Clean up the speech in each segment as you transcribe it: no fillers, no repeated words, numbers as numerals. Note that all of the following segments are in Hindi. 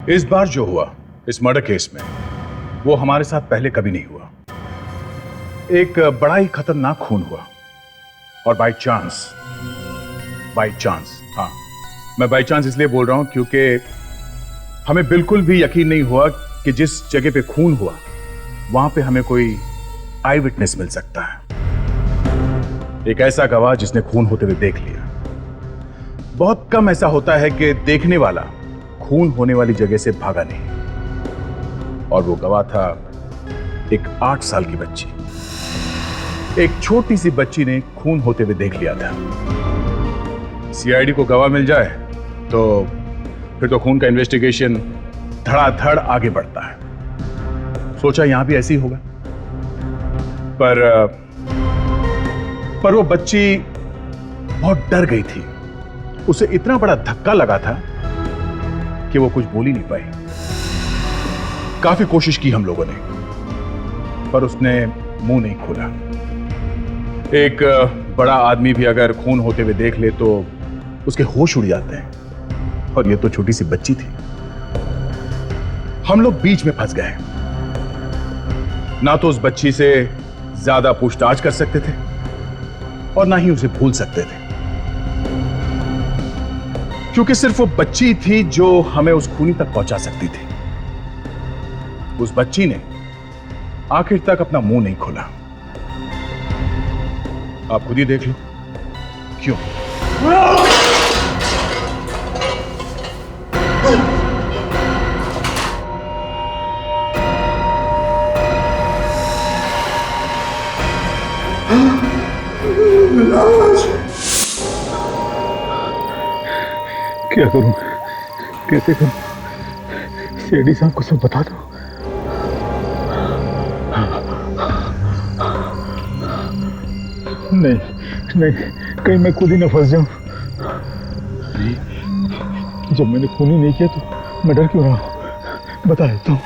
इस बार जो हुआ इस मर्डर केस में वो हमारे साथ पहले कभी नहीं हुआ। एक बड़ा ही खतरनाक खून हुआ और बाय चांस, हाँ मैं बाय चांस इसलिए बोल रहा हूं क्योंकि हमें बिल्कुल भी यकीन नहीं हुआ कि जिस जगह पे खून हुआ वहां पे हमें कोई आई विटनेस मिल सकता है, एक ऐसा गवाह जिसने खून होते हुए देख लिया। बहुत कम ऐसा होता है कि देखने वाला खून होने वाली जगह से भागा नहीं, और वो गवाह था एक 8 साल की बच्ची। एक छोटी सी बच्ची ने खून होते हुए देख लिया था। सीआईडी को गवाह मिल जाए तो फिर तो खून का इन्वेस्टिगेशन धड़ाधड़ आगे बढ़ता है। सोचा यहां भी ऐसे ही होगा, पर वो बच्ची बहुत डर गई थी। उसे इतना बड़ा धक्का लगा था कि वो कुछ बोल ही नहीं पाई। काफी कोशिश की हम लोगों ने, पर उसने मुंह नहीं खोला। एक बड़ा आदमी भी अगर खून होते हुए देख ले तो उसके होश उड़ जाते हैं, और ये तो छोटी सी बच्ची थी। हम लोग बीच में फंस गए। ना तो उस बच्ची से ज्यादा पूछताछ कर सकते थे और ना ही उसे भूल सकते थे, क्योंकि सिर्फ वो बच्ची थी जो हमें उस खूनी तक पहुंचा सकती थी। उस बच्ची ने आखिर तक अपना मुंह नहीं खोला। आप खुद ही देख लो क्यों। क्या करूं, कैसे करूं? सीआईडी साहब को सब बता दो। नहीं, कहीं मैं खुद ही न फंस जाऊं। जब मैंने खून ही नहीं किया तो मैं डर क्यों रहा हूं? बता देता हूं।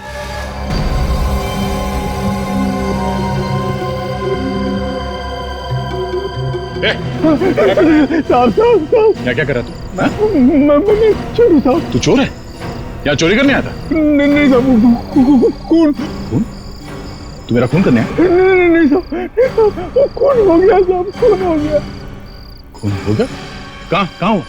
साहब क्या कर रहा तू? मैं चोरी साहब। तू चोर है? यहाँ चोरी करने आया था? नहीं साहब, खून। तू मेरा खून करने आया? नहीं साहब, खून हो गया साहब, खून हो गया। खून हो गया? कहाँ हो?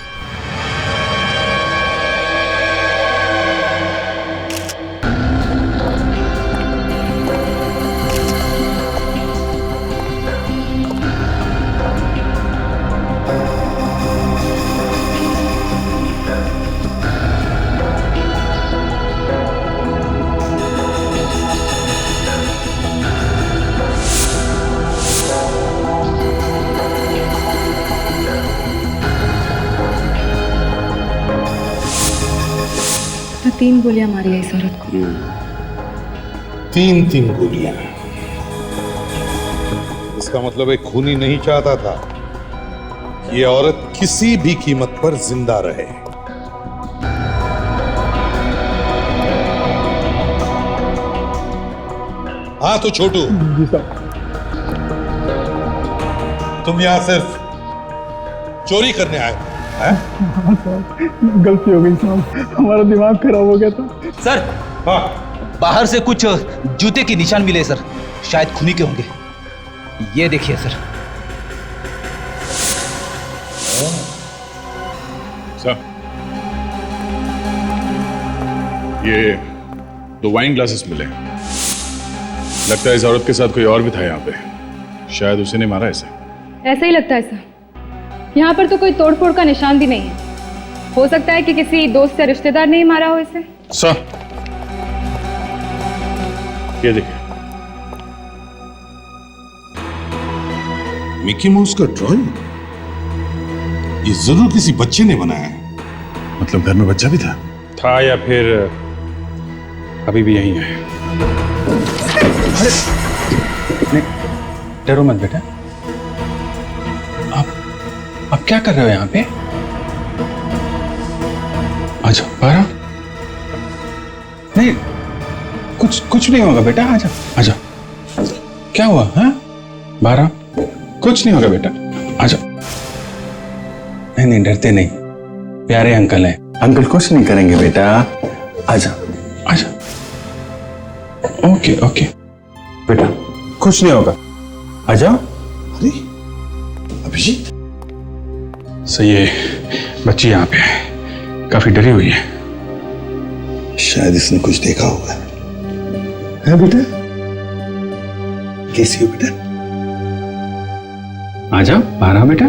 तो 3 गोलियां मारी है इस औरत को। 3 गोलियां। इसका मतलब एक खूनी नहीं चाहता था कि ये औरत किसी भी कीमत पर जिंदा रहे। हाँ तो छोटू, जी साहब। तुम यहां सिर्फ चोरी करने आए हो? गलती हो गई साहब, हमारा दिमाग खराब हो गया था। सर, हाँ। बाहर से कुछ जूते के निशान मिले सर, शायद खूनी के होंगे। ये देखिए सर। सर, ये 2 वाइन ग्लासेस मिले। लगता है इस औरत के साथ कोई और भी था यहाँ पे। शायद उसी ने मारा इसे। ऐसा ही लगता है सर। यहाँ पर तो कोई तोड़फोड़ का निशान भी नहीं है। हो सकता है कि किसी दोस्त या रिश्तेदार ने ही मारा हो इसे। सर, ये देखिए, मिकी माउस का ड्राइंग। ये जरूर किसी बच्चे ने बनाया है। मतलब घर में बच्चा भी था या फिर अभी भी यहीं है? डरो मत बेटा। आप क्या कर रहे हो यहाँ पे? आजा बारा। नहीं, कुछ नहीं होगा बेटा, आजा आजा। क्या हुआ? हाँ बारा, कुछ नहीं होगा बेटा, आजा। नहीं डरते नहीं, प्यारे अंकल हैं। अंकल कुछ नहीं करेंगे बेटा, आजा। आजा। ओके ओके बेटा, कुछ नहीं होगा, आ जाओ। अरे अभिजीत, सही है, बच्ची यहाँ पे है, काफी डरी हुई है। शायद इसने कुछ देखा होगा। है बेटा, कैसी हो बेटा? आ जाओ, बाहर आओ बेटा।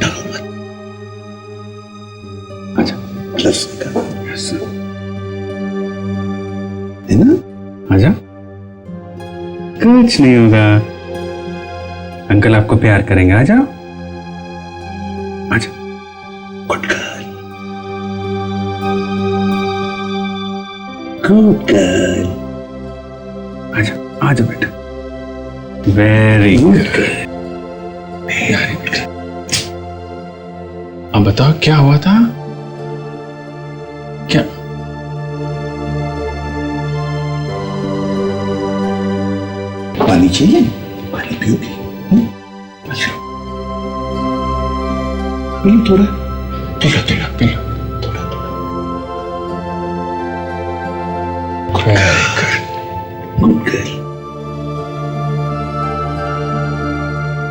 डरो मत। आ जाओ, प्लस का है ना? आ जाओ, कुछ नहीं होगा, अंकल आपको प्यार करेंगे। आ जाओ, आ जाओ। Good girl, good girl. आ जाओ, आ जाओ बेटा, वेरी गुड। अब बताओ क्या हुआ था? क्या पानी चाहिए? पानी पियोगी? अच्छा, पी लो थोड़ा, पी लो, पी लो। थोड़ा थोड़ा। Good girl.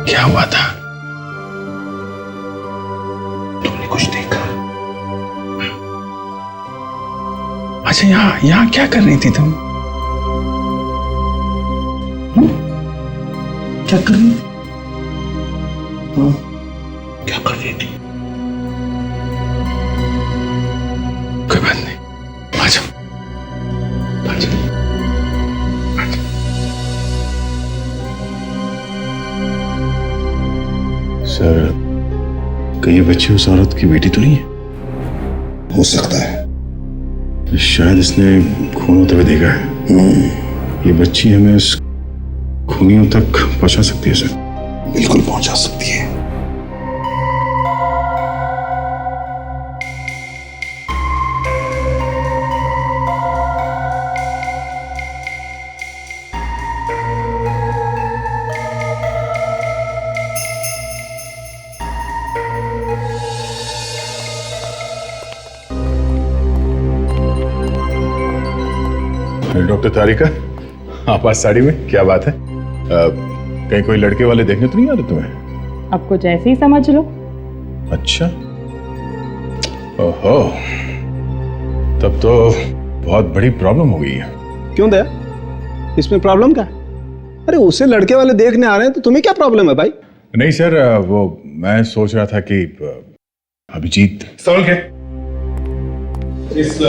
क्या हुआ था? तुमने कुछ देखा? अच्छा, यहाँ क्या कर रही थी तुम? क्या कर रही थी? हाँ, क्या कर रही थी? कोई बात नहीं, आ जाओ, आ जाओ, आ जाओ। सर, कहीं ये बच्ची उस औरत की बेटी तो नहीं है? हो सकता है। शायद इसने खून होते हुए देखा है। ये बच्ची हमें उस खूनियों तक पहुंचा सकती है सर। बिल्कुल पहुंचा सकती है। डॉक्टर तारिका, आप आज साड़ी में, क्या बात है? कहीं कोई लड़के वाले देखने तो नहीं आ रहे तुम्हें? अब कुछ ऐसे ही समझ लो। अच्छा, ओहो, तब तो बहुत बड़ी प्रॉब्लम हो गई है। क्यों दया, इसमें प्रॉब्लम क्या? अरे उसे लड़के वाले देखने आ रहे हैं तो तुम्हें क्या प्रॉब्लम है भाई? नहीं सर, वो मैं सोच रहा था कि अभिजीत। समझ गए? इस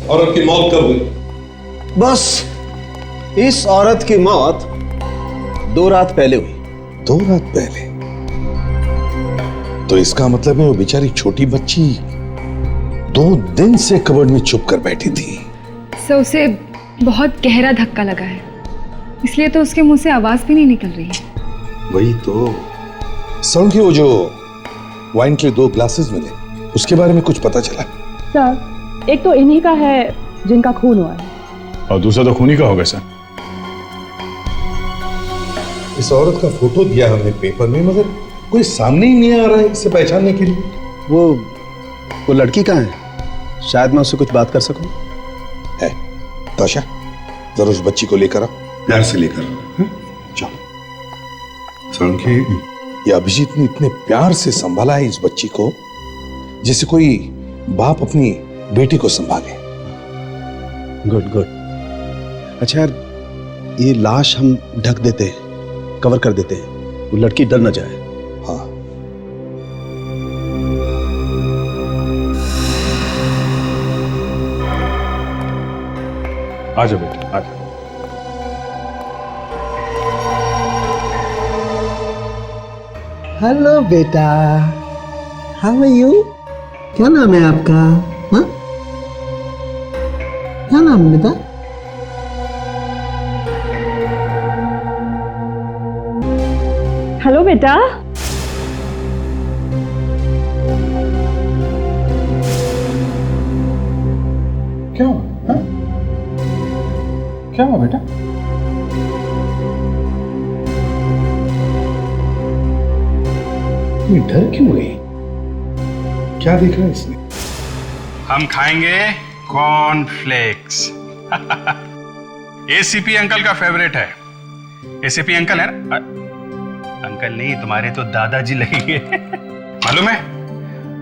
औरत की मौत कब हुई? बस इस औरत की मौत 2 रात पहले हुई। 2 रात पहले? तो इसका मतलब है वो बेचारी छोटी बच्ची 2 दिन से कबर्ड में छुप कर बैठी थी। सर, उसे बहुत गहरा धक्का लगा है, इसलिए तो उसके मुंह से आवाज भी नहीं निकल रही है। वही तो। समझ वो जो वाइन के 2 ग्लासेस मिले, उसके बारे में कुछ पता चला? सर, एक तो इन्हीं का है जिनका खून हुआ है, और दूसरा तो खूनी का होगा सर। इस औरत का फोटो दिया हमने पेपर में, मगर कोई सामने ही नहीं आ रहा है इसे पहचानने के लिए। वो लड़की कहाँ है? शायद मैं उससे कुछ बात कर सकूं। है तोशा, जरा उस बच्ची को लेकर आओ, प्यार से लेकर आओ। चलो। समझे, ये अभिजीत ने इतने प्यार से संभाला है इस बच्ची को, जैसे कोई बाप अपनी बेटी को संभाले। Good good. अच्छा यार, ये लाश हम ढक देते हैं, कवर कर देते हैं, वो लड़की डर न जाए। हाँ, आ जाओ बेटा, आ जाओ। हेलो बेटा, हाउ आर यू? क्या नाम है आपका? हाँ, क्या नाम है बेटा? हेलो बेटा। क्या हुआ? हाँ? क्या हुआ बेटा? ये डर क्यों गई? क्या देखा इसने? हम खाएंगे कॉर्नफ्लेक्स। एसीपी अंकल का फेवरेट है। एसीपी अंकल है ना? अंकल नहीं, तुम्हारे तो दादाजी लगेंगे। मालूम है,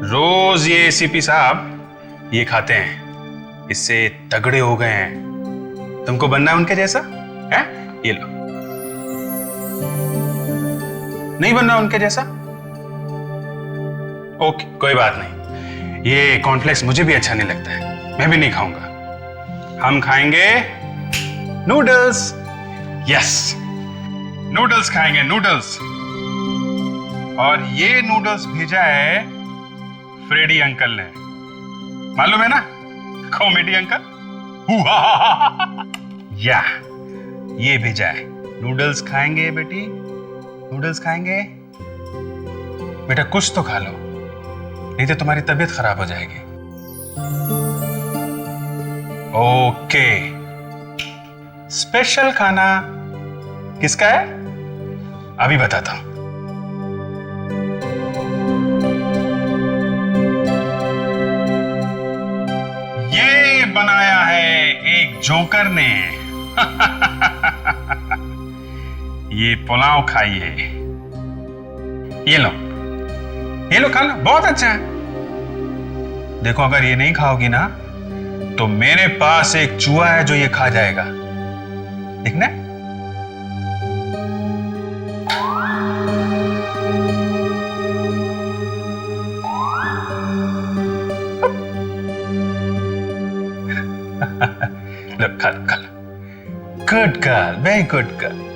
रोज ये एसीपी साहब ये खाते हैं, इससे तगड़े हो गए हैं। तुमको बनना है उनके जैसा है? ये लो। नहीं बनना उनके जैसा? ओके, कोई बात नहीं। ये कॉर्नफ्लेक्स मुझे भी अच्छा नहीं लगता है, मैं भी नहीं खाऊंगा। हम खाएंगे नूडल्स। यस, नूडल्स खाएंगे, नूडल्स। और ये नूडल्स भेजा है फ्रेडी अंकल ने, मालूम है ना, कॉमेडी अंकल। या ये भेजा है। नूडल्स खाएंगे बेटी, नूडल्स खाएंगे। बेटा कुछ तो खा लो, नहीं तो तुम्हारी तबीयत खराब हो जाएगी। ओके, स्पेशल खाना किसका है अभी बताता हूं। ये बनाया है एक जोकर ने। ये पुलाव खाइए। ये लो, ये लो, खा लो, बहुत अच्छा है। देखो अगर ये नहीं खाओगी ना तो मेरे पास एक चूहा है जो ये खा जाएगा, देखना। लो, खा लो, खा लो। Good girl, very good girl.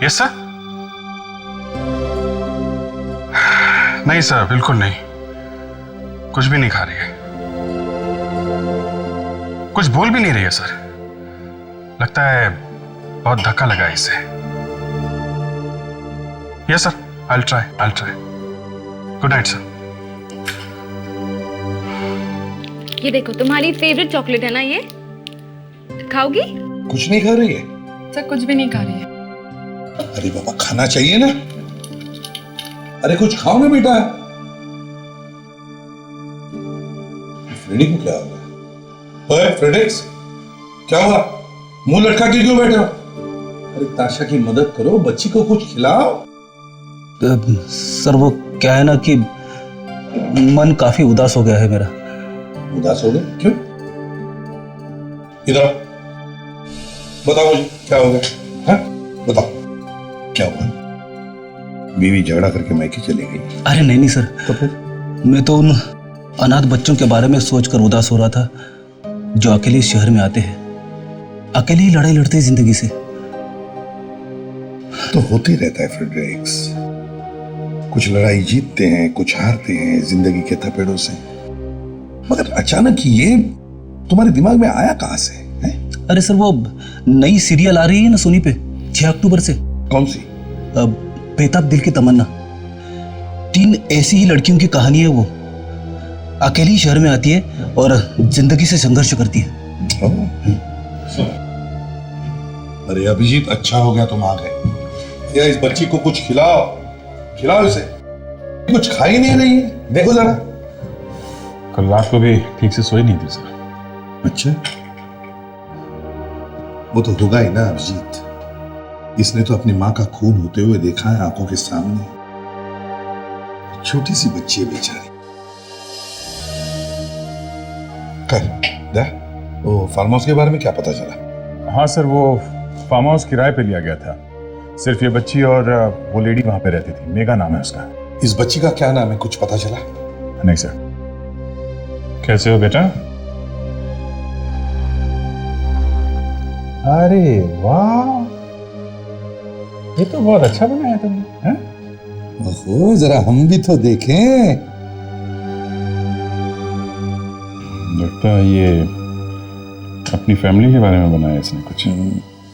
Yes sir. नहीं सर, बिल्कुल नहीं, कुछ भी नहीं खा रही है, कुछ बोल भी नहीं रही है सर। लगता है बहुत धक्का लगा है इसे। Yes sir, I will try. Good night sir. ये देखो, तुम्हारी फेवरेट चॉकलेट है ना, ये खाओगी? कुछ नहीं खा रही है? सर कुछ भी नहीं खा रही है। अरे बाबा, खाना चाहिए ना। अरे कुछ खाओ ना बेटा। फ्रेडी को क्या हो गया? ओए फ्रेडेक्स, क्या हुआ? मुंह लटका के क्यों बैठे हो? अरे ताशा की मदद करो, बच्ची को कुछ खिलाओ। सर वो क्या है ना कि मन काफी उदास हो गया है मेरा। उदास हो गए? क्यों? इधर बताओ मुझे, क्या हो गया? हाँ बताओ, क्या हुआ? बीवी झगड़ा करके मैके चली गई? अरे नहीं सर, तो फिर? मैं तो उन अनाथ बच्चों के बारे में सोचकर उदास हो रहा था जो अकेले इस शहर में आते हैं, अकेले ही लड़ाई लड़ते हैं जिंदगी से। तो होती रहता है फ्रेडरिक्स, कुछ लड़ाई जीतते हैं, कुछ हारते हैं जिंदगी के थपेड़ों से। मगर अचानक ये तुम्हारे दिमाग में आया कहां से है? अरे सर वो नई सीरियल आ रही है ना सोनी पे 6 अक्टूबर से। कौन सी? बेताब दिल की तमन्ना। 3 ऐसी ही लड़कियों की कहानी है। वो अकेली शहर में आती है और जिंदगी से संघर्ष करती है। अरे अभिजीत, अच्छा हो गया तुम आ गए। या इस बच्ची को कुछ खिलाओ, खिलाओ इसे। कुछ खा ही नहीं रही है, देखो जरा। कल रात को भी ठीक से सोई नहीं थी सर। अच्छा, वो तो होगा ही ना अभिजीत। इसने तो अपनी माँ का खून होते हुए देखा है आंखों के सामने। छोटी सी बच्ची है बेचारी। वो फार्म हाउस के बारे में क्या पता चला? हाँ सर, वो फार्म हाउस किराए पे लिया गया था। सिर्फ ये बच्ची और वो लेडी वहां पे रहती थी, मेगा नाम है उसका। इस बच्ची का क्या नाम है, कुछ पता चला? नहीं सर। कैसे हो बेटा? अरे वाह, ये तो बहुत अच्छा बनाया तुमने। ओहो, जरा हम भी तो देखें। लगता है ये अपनी फैमिली के बारे में बनाया इसने कुछ।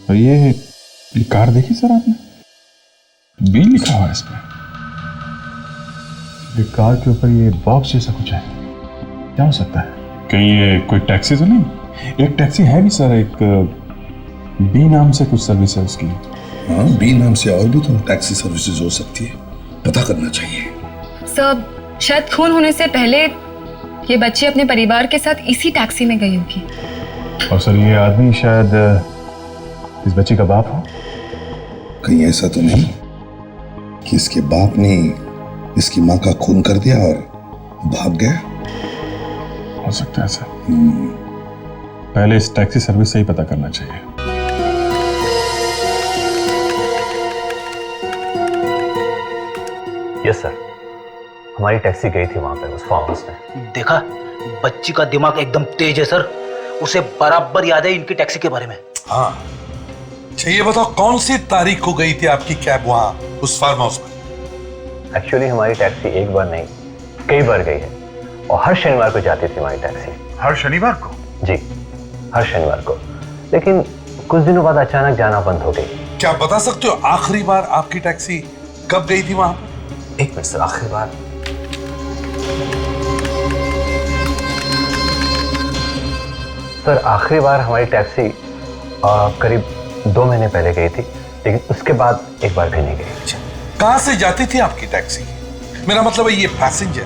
और ये कार देखी सर आपने? बी लिखा हुआ है इस पे। ये कार के ऊपर ये बॉक्स जैसा कुछ है, क्या हो सकता है? कहीं ये कोई टैक्सी तो नहीं? एक टैक्सी है भी सर, एक बी नाम से कुछ सर्विस है उसकी। हाँ, बी नाम से और भी तो टैक्सी सर्विसेज हो सकती है, पता करना चाहिए। सर शायद खून होने से पहले ये बच्ची अपने परिवार के साथ इसी टैक्सी में गई होगी। और सर ये आदमी शायद इस बच्ची का बाप हो। कहीं ऐसा तो नहीं कि इसके बाप ने इसकी माँ का खून कर दिया और भाग गया? हो सकता है सर। पहले इस टैक्सी सर्विस से ही पता करना चाहिए। यस सर, हमारी टैक्सी गई थी वहां पे उस फार्म हाउस में। देखा, बच्ची का दिमाग एकदम तेज है सर, उसे बराबर याद है इनकी टैक्सी के बारे में। हाँ, अच्छा ये बताओ कौन सी तारीख को गई थी आपकी कैब वहां उस फार्म हाउस में? एक्चुअली हमारी टैक्सी एक बार नहीं कई बार गई है और हर शनिवार को जाती थी हमारी टैक्सी। हर शनिवार को? जी, हर शनिवार को, लेकिन कुछ दिनों बाद अचानक जाना बंद हो गई। क्या बता सकते हो आखिरी बार आपकी टैक्सी कब गई थी वहां? एक मिनट सर, आखिरी बार आखिरी बार हमारी टैक्सी करीब 2 महीने पहले गई थी, लेकिन उसके बाद एक बार भी नहीं गई। कहां से जाती थी आपकी टैक्सी? मेरा मतलब है ये पैसेंजर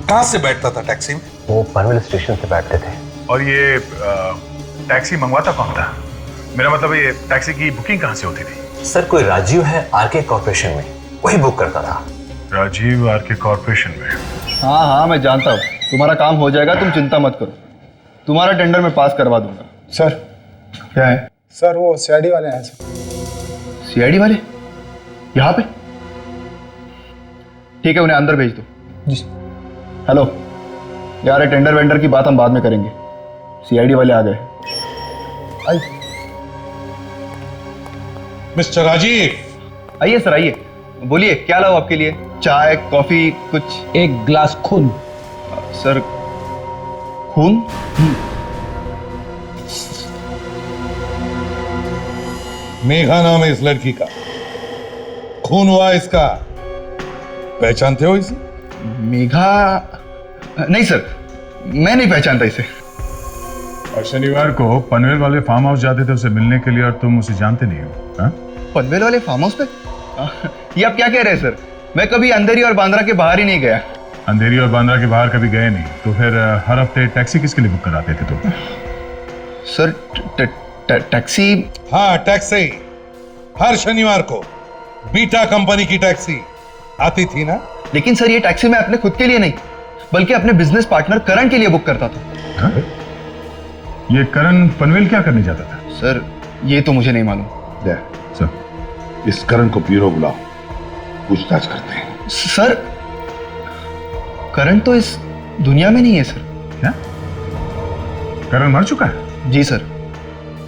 कहां से बैठता था टैक्सी में? वो पनवेल स्टेशन से बैठते थे। और ये टैक्सी मंगवाता कौन था? मेरा मतलब ये टैक्सी की बुकिंग कहां से होती थी? सर कोई राजीव है आरके कॉर्पोरेशन में, वही बुक करता था। राजीव आरके कॉर्पोरेशन में? हाँ हाँ मैं जानता हूँ, तुम्हारा काम हो जाएगा, तुम चिंता मत करो, तुम्हारा टेंडर मैं पास करवा दूंगा। सर क्या है? सर वो सीआईडी वाले हैं सर। सीआईडी वाले यहाँ पे? ठीक है, उन्हें अंदर भेज दो। जी। हेलो यार, टेंडर वेंडर की बात हम बाद में करेंगे, सीआईडी वाले आ गए। मिस्टर राजीव। आइए सर, आइए, बोलिए क्या लाऊं आपके लिए? चाय, कॉफी, कुछ? एक ग्लास खून। सर खून? मेघा नाम है इस लड़की का, खून हुआ इसका, पहचानते हो इसे? मेघा? नहीं सर, मैं नहीं पहचानता इसे। और शनिवार को पनवेल वाले फार्म हाउस जाते थे उसे मिलने के लिए, और तुम उसे जानते नहीं हो? हाँ? पनवेल वाले फार्म हाउस पे? ये आप क्या कह रहे हैं सर? मैं कभी अंधेरी और बांद्रा के बाहर ही नहीं गया। अंधेरी और बांद्रा के बाहर कभी गए नहीं तो फिर हर हफ्ते टैक्सी किसके लिए बुक कराते थे तुम? Sir taxi? हाँ टैक्सी, हर शनिवार को बीटा कंपनी की टैक्सी आती थी ना? लेकिन सर ये टैक्सी मैं अपने खुद के लिए नहीं, बल्कि अपने बिजनेस पार्टनर करण के लिए बुक करता था। हाँ? ये करण पनवेल क्या करने जाता था? सर ये तो मुझे नहीं मालूम। सर इस करण को ब्यूरो बुलाओ, पूछताछ करते हैं। सर करण तो इस दुनिया में नहीं है सर। क्या? करण मर चुका है? जी सर,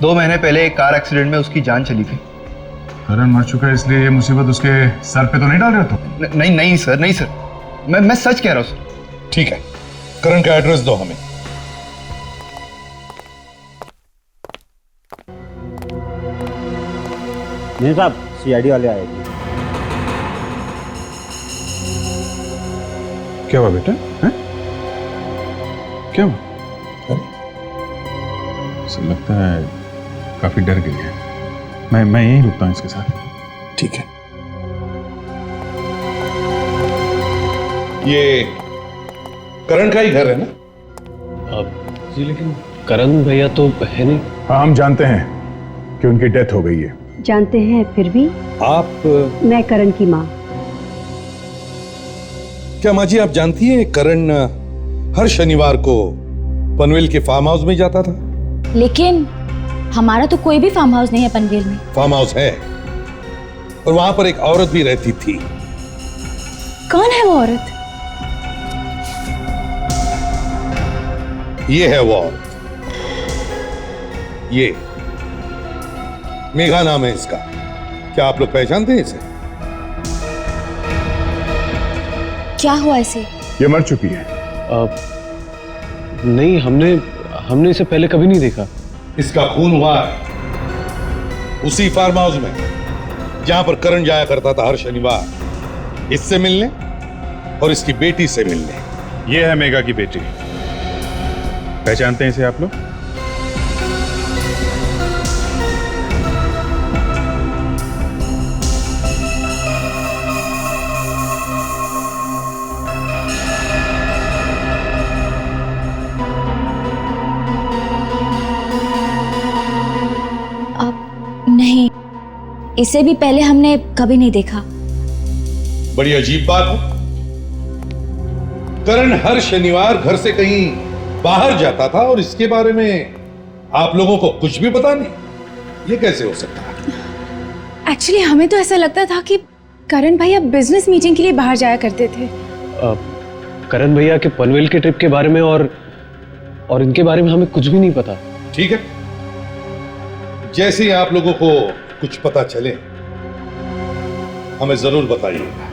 2 महीने पहले एक कार एक्सीडेंट में उसकी जान चली गई। करण मर चुका है इसलिए ये मुसीबत उसके सर पे तो नहीं डाल रहे हो तुम? नहीं नहीं सर, नहीं सर, मैं सच कह रहा हूँ सर। ठीक है, करण का एड्रेस दो हमें। नहीं साहब, सीआईडी वाले आएंगे। क्या हुआ बेटा? हैं? क्या हुआ? ऐसा लगता है काफी डर गई है। मैं यहीं रुकता हूँ इसके साथ। ठीक है। ये करण का ही घर है ना? जी लेकिन करण भैया तो है नहीं। हाँ हम जानते हैं कि उनकी डेथ हो गई है। जानते हैं, फिर भी आप? मैं करण की माँ। क्या माँ जी आप जानती हैं करण हर शनिवार को पनवेल के फार्म हाउस में जाता था? लेकिन हमारा तो कोई भी फार्म हाउस नहीं है पनवेल में। फार्म हाउस है और वहां पर एक औरत भी रहती थी। कौन है वो औरत? ये है वो औरत, ये मेघा नाम है इसका। क्या आप लोग पहचानते हैं इसे? क्या हुआ इसे? ये मर चुकी है। नहीं, हमने इसे पहले कभी नहीं देखा। इसका खून हुआ है उसी फार्म हाउस में जहां पर करण जाया करता था हर शनिवार, इससे मिलने और इसकी बेटी से मिलने। ये है मेघा की बेटी। पहचानते हैं इसे आप लोग? इसे भी पहले हमने कभी नहीं देखा। बड़ी अजीब बात है। करण हर शनिवार घर से कहीं बाहर जाता था और इसके बारे में आप लोगों को कुछ भी पता नहीं। ये कैसे हो सकता है? एक्चुअली हमें तो ऐसा लगता था कि करण भैया बिजनेस मीटिंग के लिए बाहर जाया करते थे। करण भैया के पनवेल के ट्रिप के बारे में और इनके बारे में हमें कुछ भी नहीं पता। ठीक है, जैसे ही आप लोगों को कुछ पता चले हमें जरूर बताइएगा।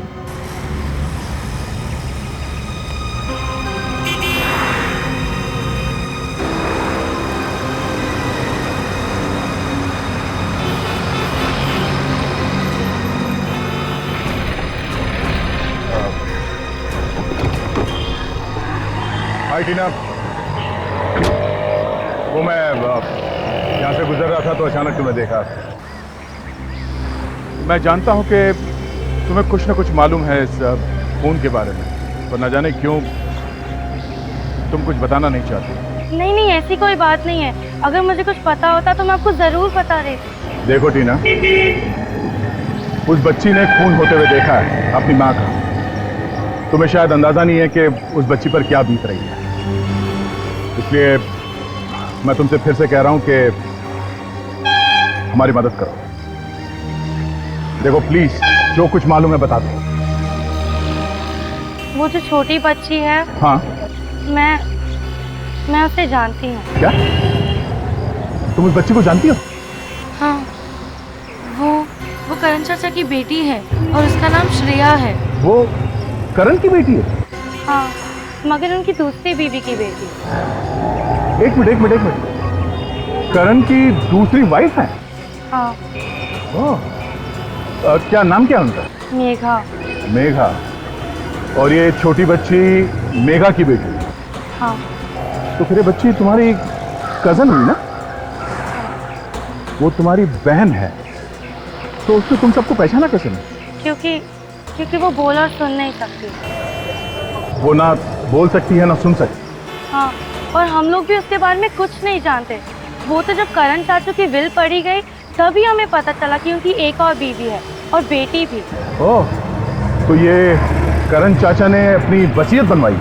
हाय टीना, वो मैं यहाँ से गुजर रहा था तो अचानक तुम्हें देखा। मैं जानता हूँ कि तुम्हें कुछ ना कुछ मालूम है इस खून के बारे में, पर न जाने क्यों तुम कुछ बताना नहीं चाहती। नहीं नहीं, ऐसी कोई बात नहीं है। अगर मुझे कुछ पता होता तो मैं आपको जरूर बता देती। देखो टीना, उस बच्ची ने खून होते हुए देखा है अपनी माँ का। तुम्हें शायद अंदाजा नहीं है कि उस बच्ची पर क्या बीत रही है, इसलिए मैं तुमसे फिर से कह रहा हूं कि हमारी मदद करो। देखो प्लीज, जो कुछ मालूम है बता दो। वो जो छोटी बच्ची है, हाँ, मैं उसे जानती हूँ। क्या तुम उस बच्ची को जानती हो? हाँ, वो करण चाचा की बेटी है और उसका नाम श्रेया है। वो करण की बेटी है? हाँ, मगर उनकी दूसरी बीवी की बेटी। एक मिनट, करण की दूसरी वाइफ है? हाँ। क्या नाम क्या उनका? मेघा। और ये छोटी बच्ची मेघा की बेटी? हाँ। तो फिर ये बच्ची तुम्हारी कजन हुई ना? वो तुम्हारी बहन है, तो उसको तुम सबको पहचाना कैसे नहीं? क्योंकि वो बोल और सुन नहीं सकती। वो ना बोल सकती है ना सुन सकती। हाँ, और हम लोग भी उसके बारे में कुछ नहीं जानते। वो तो जब करण चाचू की विल पड़ी गई तभी हमें पता चला कि उनकी एक और बीवी है और बेटी भी। ओह, तो ये करण चाचा ने अपनी वसीयत बनवाई?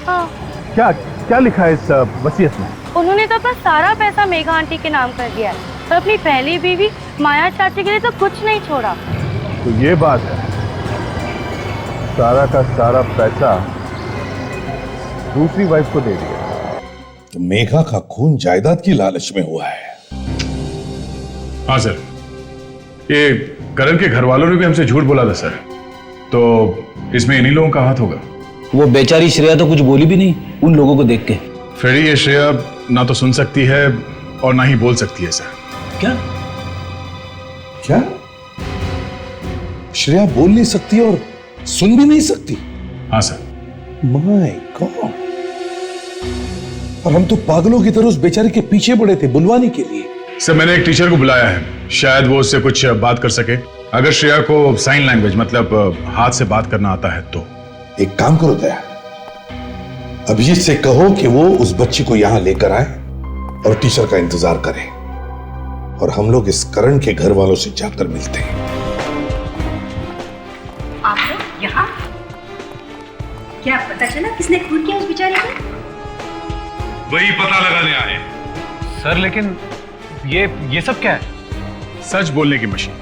हाँ। क्या लिखा है इस वसीयत में? उन्होंने तो अपना सारा पैसा मेघा आंटी के नाम कर दिया है, पर अपनी पहली बीवी माया चाची के लिए तो कुछ नहीं छोड़ा। तो ये बात है, सारा का सारा पैसा दूसरी वाइफ को दे दिया। तो मेघा का खून जायदाद की लालच में हुआ है। हाँ सर, ये करण के घर वालों ने भी हमसे झूठ बोला था सर, तो इसमें इन्हीं लोगों का हाथ होगा। वो बेचारी श्रेया तो कुछ बोली भी नहीं उन लोगों को देख के। फ्रेडी, ये श्रेया ना तो सुन सकती है और ना ही बोल सकती है सर। क्या? श्रेया बोल नहीं सकती और सुन भी नहीं सकती? हाँ सर। माय गॉड, और हम तो पागलों की तरह उस बेचारी के पीछे पड़े थे बुलवाने के लिए। सर, मैंने एक टीचर को बुलाया है, शायद वो उससे कुछ बात कर सके। अगर श्रेया को साइन लैंग्वेज मतलब हाथ से बात करना आता है तो। एक काम करो दया, अभिजीत से कहो कि वो उस बच्ची को यहां लेकर आए और टीचर का इंतजार करे, और हम लोग इस करण के घर वालों से जाकर मिलते हैं। आप लोग यहाँ? क्या पता चला किसने खून किया उस बेचारे को? वही पता लगाने आए। सर लेकिन ये सब क्या है? सच बोलने की मशीन।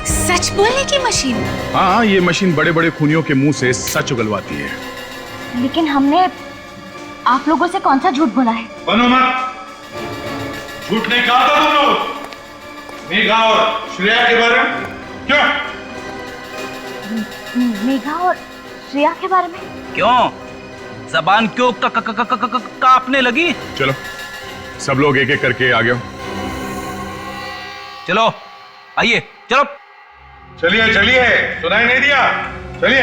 सच बोलने की मशीन? हाँ, ये मशीन बड़े बड़े खूनियों के मुंह से सच उगलवाती है। लेकिन हमने आप लोगों से कौन सा झूठ बोला है? बनो मत, झूठ नहीं कहा था तुम लोग मेघा और श्रेया के बारे में। क्यों? मेघा और श्रेया के बारे में? क्यों? जबान क्यों कांपने लगी? चलो सब लोग एक एक करके आ गए। चलो आइए, चलो चलिए, सुनाई नहीं दिया, चलिए।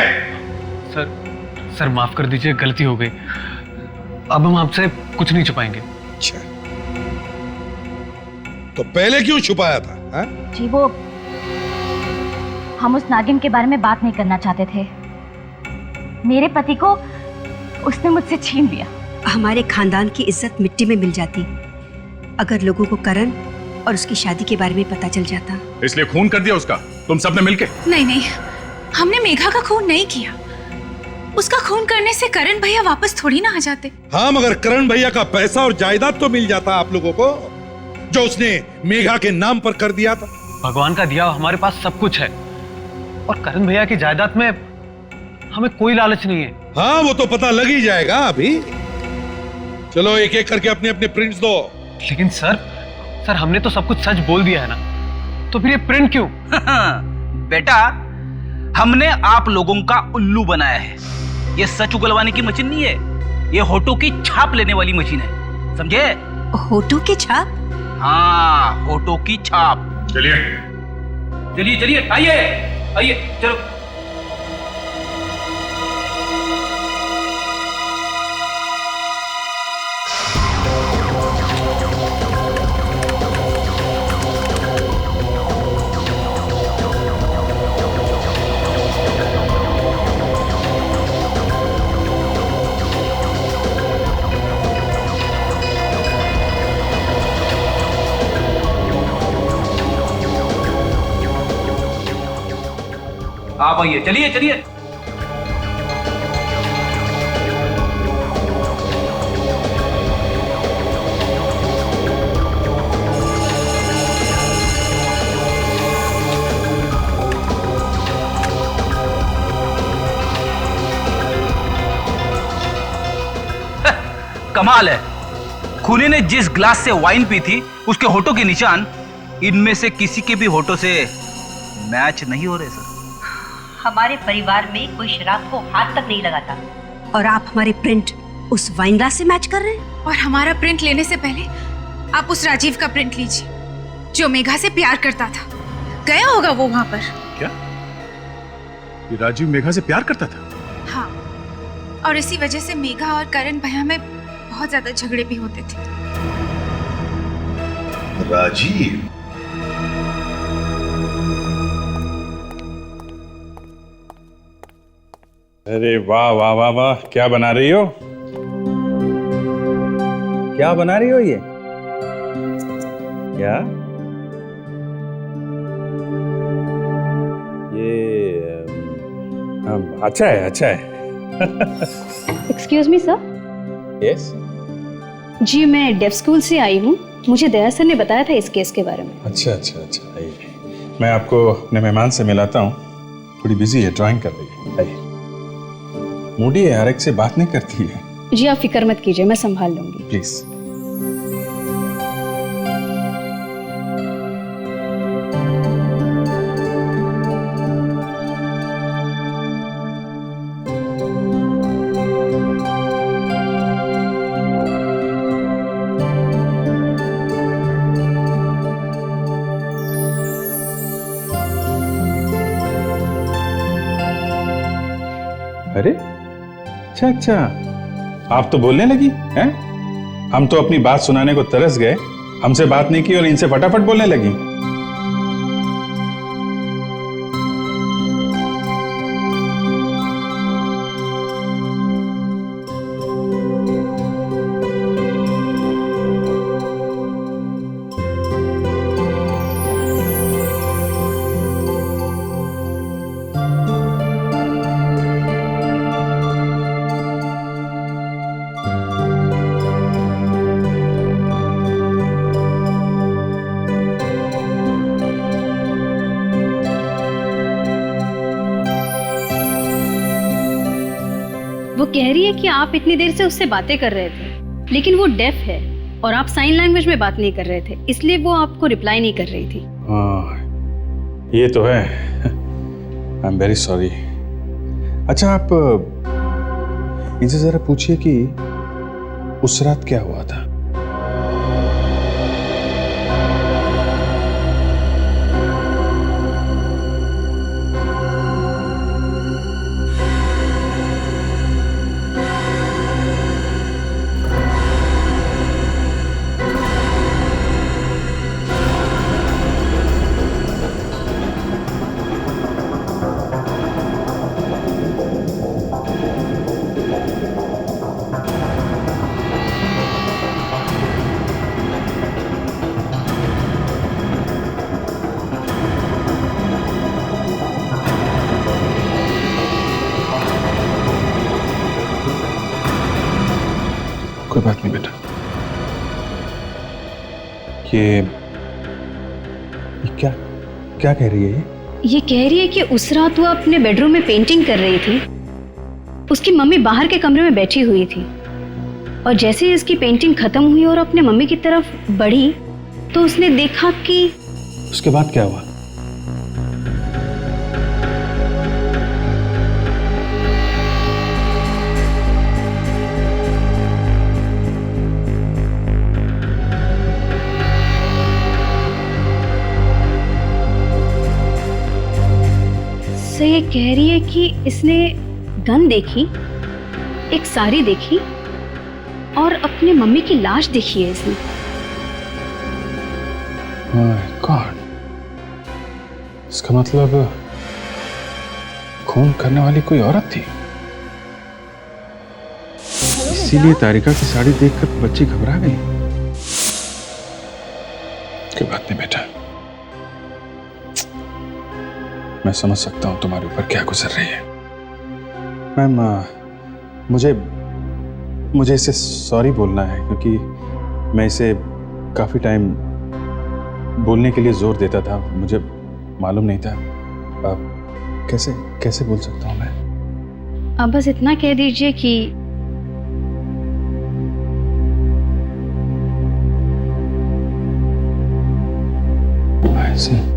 सर माफ कर दीजिए, गलती हो गई। अब हम आपसे कुछ नहीं छुपाएंगे। अच्छा, तो पहले क्यों छुपाया था? हा? जी वो हम उस नागिन के बारे में बात नहीं करना चाहते थे। मेरे पति को उसने मुझसे छीन लिया। हमारे खानदान की इज्जत मिट्टी में मिल जाती अगर लोगों को करण और उसकी शादी के बारे में पता चल जाता। इसलिए खून कर दिया उसका तुम सबने मिलके? नहीं नहीं, हमने मेघा का खून नहीं किया। उसका खून करने से करण भैया वापस थोड़ी ना आ जाते। हाँ, मगर करण भैया का पैसा और जायदाद तो मिल जाता आप लोगों को, जो उसने मेघा के नाम पर कर दिया था। भगवान का दिया हमारे पास सब कुछ है, और करण भैया की जायदाद में हमें कोई लालच नहीं है। हाँ, वो तो पता लग ही जाएगा अभी। चलो एक एक करके अपने अपने प्रिंट्स दो। लेकिन सर हमने तो सब कुछ सच बोल दिया है ना, तो फिर ये प्रिंट क्यों? बेटा, हमने आप लोगों का उल्लू बनाया है। ये सच उगलवाने की मशीन नहीं है, ये होठों की छाप लेने वाली मशीन है, समझे? होठों की छाप? हाँ, होठों की छाप। चलिए चलिए चलिए, आइए आइए, चलो। आप आइए, चलिए चलिए। कमाल है, खूनी ने जिस ग्लास से वाइन पी थी उसके होठों के निशान इनमें से किसी के भी होठों से मैच नहीं हो रहे सर। हमारे परिवार में कोई शराब को हाथ तक नहीं लगाता, और आप हमारे प्रिंट उस वाइन ग्लास से मैच कर रहे हैं। और हमारा प्रिंट लेने से पहले आप उस राजीव का प्रिंट लीजिए, जो मेघा से प्यार करता था। गया होगा वो वहां पर। क्या ये राजीव मेघा से प्यार करता था? हाँ, और इसी वजह से मेघा और करण भैया में बहुत ज्यादा झगड़े भी होते थे। राजीव? अरे वाह वाह वाह वाह, क्या बना रही हो? क्या बना रही हो ये? क्या ये? अच्छा है, अच्छा है। Excuse me sir. यस जी, मैं डेफ स्कूल से आई हूँ। मुझे दया सर ने बताया था इस केस के बारे में। अच्छा अच्छा अच्छा, आइए, मैं आपको अपने मेहमान से मिलाता हूँ। थोड़ी बिजी है, ड्राइंग कर रही है। आइए। मूडी है, हर एक से बात नहीं करती है। जी आप फिक्र मत कीजिए, मैं संभाल लूंगी। प्लीज। अरे अच्छा अच्छा, आप तो बोलने लगी हैं? हम तो अपनी बात सुनाने को तरस गए, हमसे बात नहीं की और इनसे फटाफट बोलने लगी। वो कह रही है कि आप इतनी देर से उससे बातें कर रहे थे, लेकिन वो डेफ है और आप साइन लैंग्वेज में बात नहीं कर रहे थे, इसलिए वो आपको रिप्लाई नहीं कर रही थी। हाँ, ये तो है। I am very sorry. अच्छा, आप इनसे जरा पूछिए कि उस रात क्या हुआ था। कोई बात नहीं बेटा। ये क्या क्या कह रही है ये कह रही है कि उस रात वो अपने बेडरूम में पेंटिंग कर रही थी। उसकी मम्मी बाहर के कमरे में बैठी हुई थी और जैसे ही इसकी पेंटिंग खत्म हुई और अपने मम्मी की तरफ बढ़ी तो उसने देखा कि उसके बाद क्या हुआ? से ये कह रही है कि इसने गन देखी, एक साड़ी देखी और अपने मम्मी की लाश देखी है इसने। माय गॉड, इसका मतलब खून करने वाली कोई औरत थी। इसीलिए तारिका की साड़ी देखकर बच्ची घबरा गई। कोई बात नहीं बेटा, मैं समझ सकता हूं तुम्हारे ऊपर क्या गुजर रही है। मैम, मुझे इसे सॉरी बोलना है क्योंकि मैं इसे काफ़ी टाइम बोलने के लिए जोर देता था, मुझे मालूम नहीं था। कैसे बोल सकता हूँ मैं? अब बस इतना कह दीजिए कि ऐसे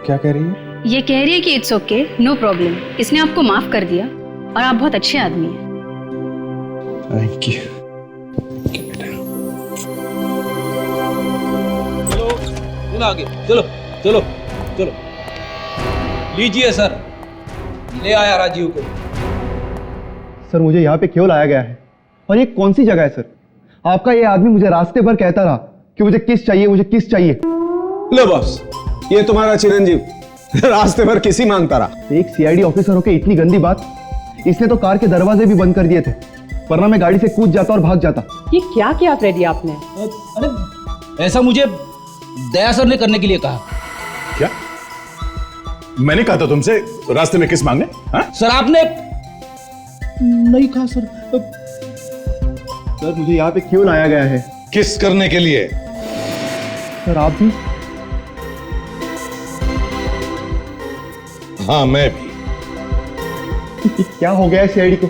क्या कह रही है? ये कह रही है कि इट्स ओके, नो प्रॉब्लम, इसने आपको माफ कर दिया और आप बहुत अच्छे आदमी हैं। Thank you. चलो आगे, चलो चलो चलो। लीजिए सर, ले आया राजीव को। सर मुझे यहाँ पे क्यों लाया गया है और ये कौन सी जगह है सर? आपका ये आदमी मुझे रास्ते भर कहता रहा कि मुझे किस चाहिए, मुझे किस चाहिए। लो बॉस, ये तुम्हारा चिरंजीव रास्ते भर किसी मांगता रहा। एक सीआईडी ऑफिसर होके इतनी गंदी बात। इसने तो कार के दरवाजे भी बंद कर दिए थे, वरना मैं गाड़ी से कूद जाता और भाग जाता। ये क्या किया फ्रेडी आपने? अरे ऐसा मुझे दया सर ने करने के लिए कहा। क्या? मैंने कहा था तुमसे रास्ते में किस मांगने? हाँ? सर आपने नहीं कहा सर। सर मुझे यहाँ पे क्यों लाया गया है? किस करने के लिए? सर आप भी? हाँ मैं भी। क्या हो गया है सीआईडी को?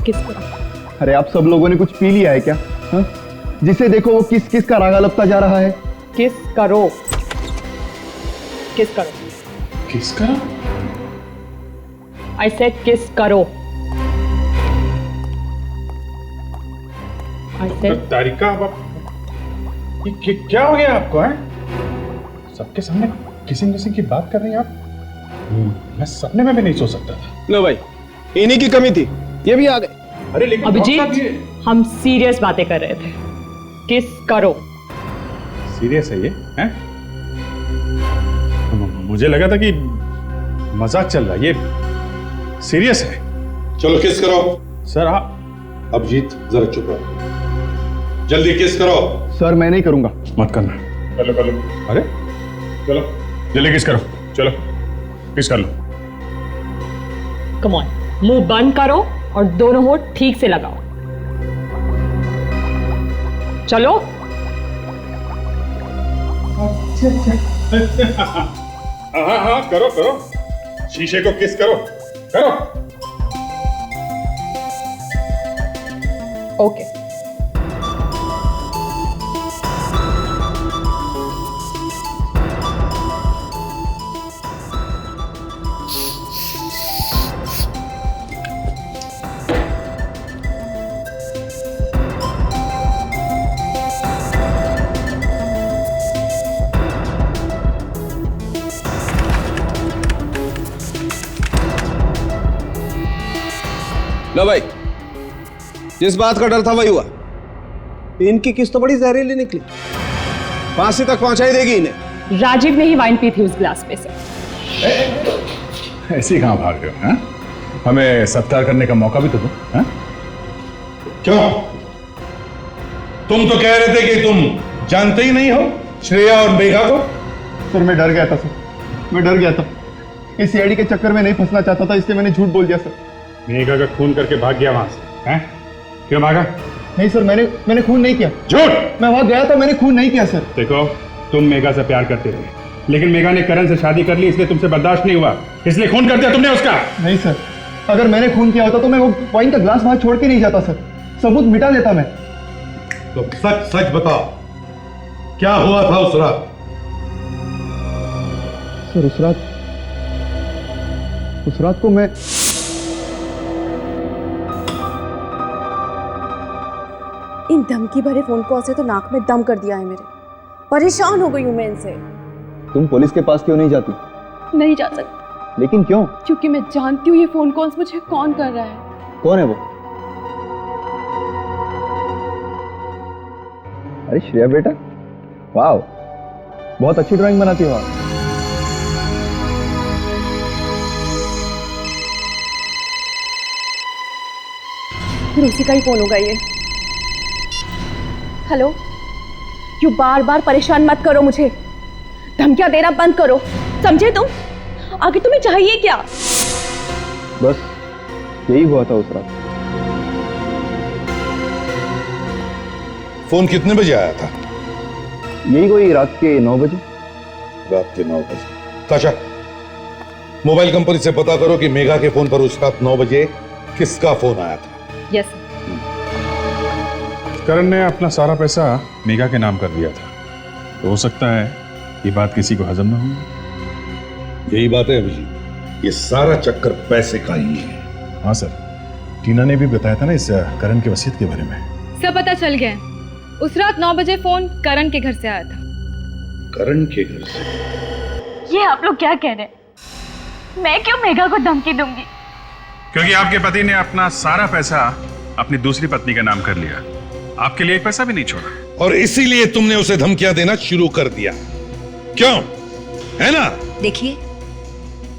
किसको? अरे आप सब लोगों ने कुछ पी लिया है क्या? हा? जिसे देखो वो किस किस का रागा लपता जा रहा है। किस करो, किस करो, किस करो? आई सेड किस करो। आई सेड तारिका, ये क्या हो गया आपको? है सबके सामने किसिंग की बात कर रही हैं आप? मैं सपने में भी नहीं सोच सकता था। लो भाई, इन्हीं की कमी थी, ये भी आ गए। अरे लेकिन अभिजीत, हम सीरियस बातें कर रहे थे। किस करो। सीरियस है ये? हैं? मुझे लगा था कि मजाक चल रहा है, ये सीरियस है। चलो किस करो। सर आप अभिजीत जरा चुप रहो, जल्दी किस करो। सर मैं नहीं करूंगा। मत करना। कर लो। अरे चलो जल्दी किस करो, चलो किस कर लो। कम ऑन, मुंह बंद करो और दोनों होठ ठीक से लगाओ। चलो। हाँ करो करो, शीशे को किस करो, करो। ओके। लो भाई, जिस बात का डर था वही हुआ। इनकी किस्त तो बड़ी जहरीली निकली, फांसी तक पहुंचाई देगी इन्हें। राजीव ने ही वाइन पी थी उस ग्लास में से। ऐसे कहां भाग रहे हो? हाँ? हमें सत्कार करने का मौका भी तो दो। हाँ? क्यों? तुम तो कह रहे थे कि तुम जानते ही नहीं हो श्रेया और मेघा को। सर मैं डर गया था सर, मैं डर गया था। इस सीआईडी के चक्कर में नहीं फंसना चाहता था, इसलिए मैंने झूठ बोल दिया सर। मेघा का खून करके भाग गया वहां से, हैं? क्यों भागा? नहीं सर, मैंने खून नहीं किया। झूठ! मैं वहां गया था, मैंने खून नहीं किया सर। देखो, तुम मेघा से प्यार करते थे, लेकिन मेघा ने करण से शादी कर ली, इसलिए तुमसे बर्दाश्त नहीं हुआ, इसलिए खून कर दिया तुमने उसका। नहीं सर, अगर मैंने खून किया होता तो मैं वो वाइन का ग्लास वहां छोड़ के नहीं जाता सर, सबूत मिटा देता मैं। तो सच सच बताओ, क्या हुआ था उस रात? सर उस रात को मैं इन धमकी भरे फोन कॉल से तो नाक में दम कर दिया है मेरे। परेशान हो गई हूं मैं इनसे। तुम पुलिस के पास क्यों नहीं जाती? नहीं जा सकती। लेकिन क्यों? क्योंकि मैं जानती हूँ ये फोन कॉल्स मुझे कौन कर रहा है। कौन है वो? अरे श्रेया बेटा, वाह, बहुत अच्छी ड्राइंग बनाती हो आप। फिर उसी का ही फोन होगा ये। हेलो, यू बार बार परेशान मत करो मुझे, धमकियां देना बंद करो, समझे तुम? आगे तुम्हें चाहिए क्या? बस यही हुआ था उस रात। फोन कितने बजे आया था? यही कोई रात के 9 बजे। रात के 9 बजे। ताशा, मोबाइल कंपनी से पता करो कि मेघा के फोन पर उस रात 9 बजे किसका फोन आया था। यस। करण ने अपना सारा पैसा मेघा के नाम कर दिया था, तो हो सकता है ये बात किसी को हजम ना हो। यही बात है अभिजीत, ये सारा चक्कर पैसे का ही है। हाँ सर, टीना ने भी बताया था ना इस करण के वसीयत के बारे में। सब पता चल गया है। उस रात 9 बजे फोन करण के घर से आया था। करण के घर से? ये आप लोग क्या कह रहे हैं? मैं क्यों मेघा को धमकी दूंगी? क्योंकि आपके पति ने अपना सारा पैसा अपनी दूसरी पत्नी का नाम कर लिया, आपके लिए एक पैसा भी नहीं छोड़ा। और इसीलिए तुमने उसे धमकियां देना शुरू कर दिया, क्यों? है ना? देखिए,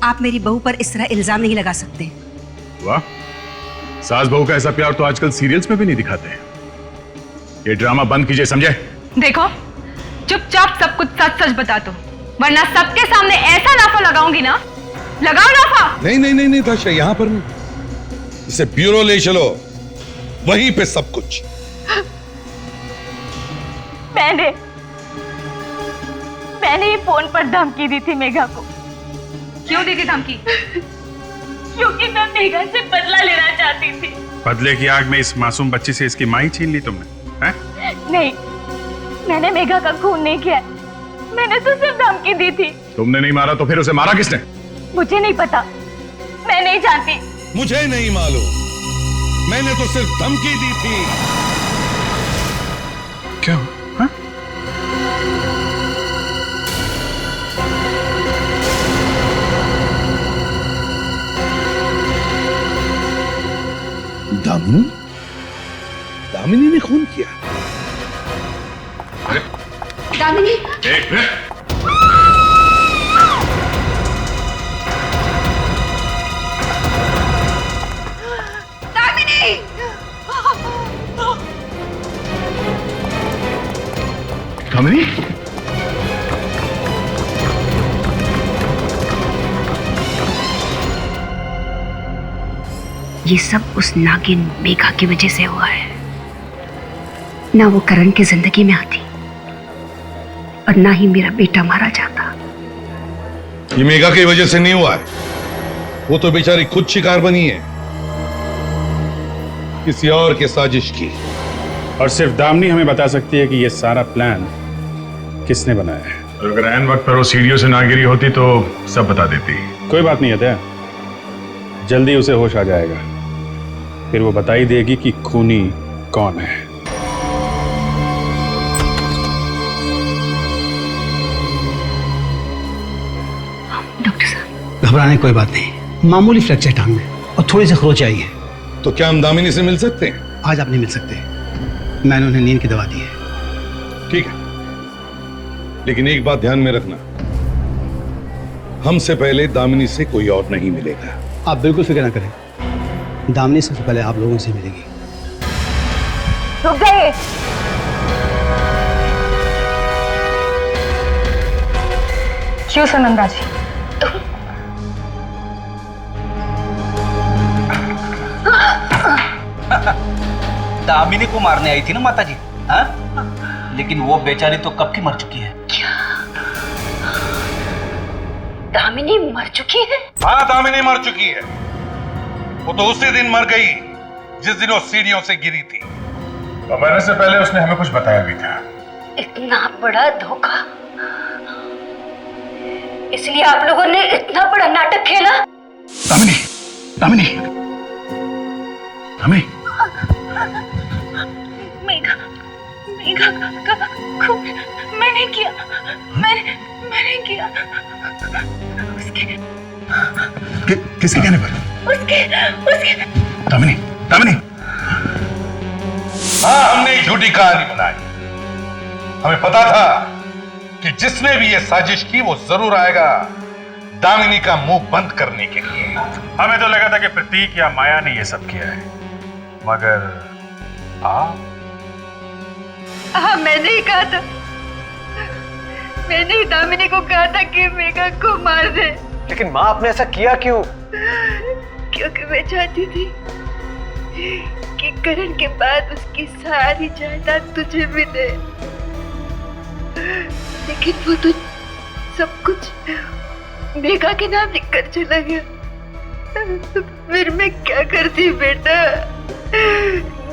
आप मेरी बहू पर इस तरह इल्जाम नहीं लगा सकते। वाह, सास बहू का ऐसा प्यार तो आजकल सीरियल्स में भी नहीं दिखाते। ये ड्रामा बंद कीजिए, समझे? देखो, चुपचाप सब कुछ सच सच बता दो, वरना सबके सामने ऐसा लाफा लगाऊंगी ना। लगाओ लाफा। नहीं नहीं नहीं नहीं ताशा, यहां पर नहीं, इसे ब्यूरो ले चलो, वहीं पे सब कुछ। मैंने ही फोन पर धमकी दी थी मेघा को। क्यों दी थी धमकी? क्योंकि मैं मेघा से बदला लेना चाहती थी। बदले की आग में इस मासूम बच्ची से इसकी मां ही छीन ली तुमने, हैं? नहीं, मैंने मेघा का खून नहीं किया, मैंने तो सिर्फ धमकी दी थी। तुमने नहीं मारा तो फिर उसे मारा किसने? मुझे नहीं पता, मैं नहीं जानती। मुझे नहीं मालूम, मैंने तो सिर्फ धमकी दी थी। क्या? हाँ? दामिनी? दामिनी ने खून किया? दामिनी, एक मिनट। दामिनी! दामिनी? ये सब उस नागिन मेघा की वजह से हुआ है। ना वो करण की जिंदगी में आती और ना ही मेरा बेटा मारा जाता। ये मेघा की वजह से नहीं हुआ है, वो तो बेचारी खुद शिकार बनी है किसी और के साजिश की। और सिर्फ दामिनी हमें बता सकती है कि ये सारा प्लान किसने बनाया है। और अगर ऐन वक्त पर वो सीढ़ियों से ना गिरी होती तो सब बता देती। कोई बात नहीं है, जल्दी उसे होश आ जाएगा, फिर वो बता ही देगी कि खूनी कौन है। डॉक्टर साहब, घबराने की कोई बात नहीं, मामूली फ्रैक्चर टांग में और थोड़ी सी खरोच आई है, तो क्या हम दामिनी से मिल सकते हैं? आज आप नहीं मिल सकते, मैंने उन्हें नींद की दवा दी है। ठीक है, लेकिन एक बात ध्यान में रखना, हमसे पहले दामिनी से कोई और नहीं मिलेगा। आप बिल्कुल फिक्र ना करें, दामिनी सबसे पहले आप लोगों से मिलेगी। रुक गए। क्यों सुनंदा जी? दामिनी को मारने आई थी ना माता जी, हाँ? लेकिन वो बेचारी तो कब की मर चुकी है। दामिनी मर चुकी है? हाँ, दामिनी मर चुकी है। वो तो उसी दिन मर गई जिस दिन वो सीढ़ियों से गिरी थी। और मरने से पहले उसने हमें कुछ बताया भी था। इतना बड़ा धोखा, इसलिए आप लोगों ने इतना बड़ा नाटक खेला। दामिनी, दामिनी, दामिनी। मेघा, मेघा का खून मैंने किया, मैंने किया। उसके किसके कहने पर? उसके दामिनी, दामिनी। हाँ, हमने झूठी कहानी बनाई। हमें पता था कि जिसने भी ये साजिश की वो जरूर आएगा दामिनी का मुंह बंद करने के लिए। हमें तो लगा था कि प्रतीक या माया ने ये सब किया है, मगर आप? हाँ, मैंने ही कहा था, मैंने ही दामिनी को कहा था कि मेघा को मार दे। लेकिन माँ, आपने ऐसा किया क्यों? क्योंकि मैं चाहती थी कि करण के बाद उसकी सारी जायदाद तुझे मिले, लेकिन वो तो सब कुछ मेघा के नाम लिखकर चला गया। फिर मैं क्या करती बेटा,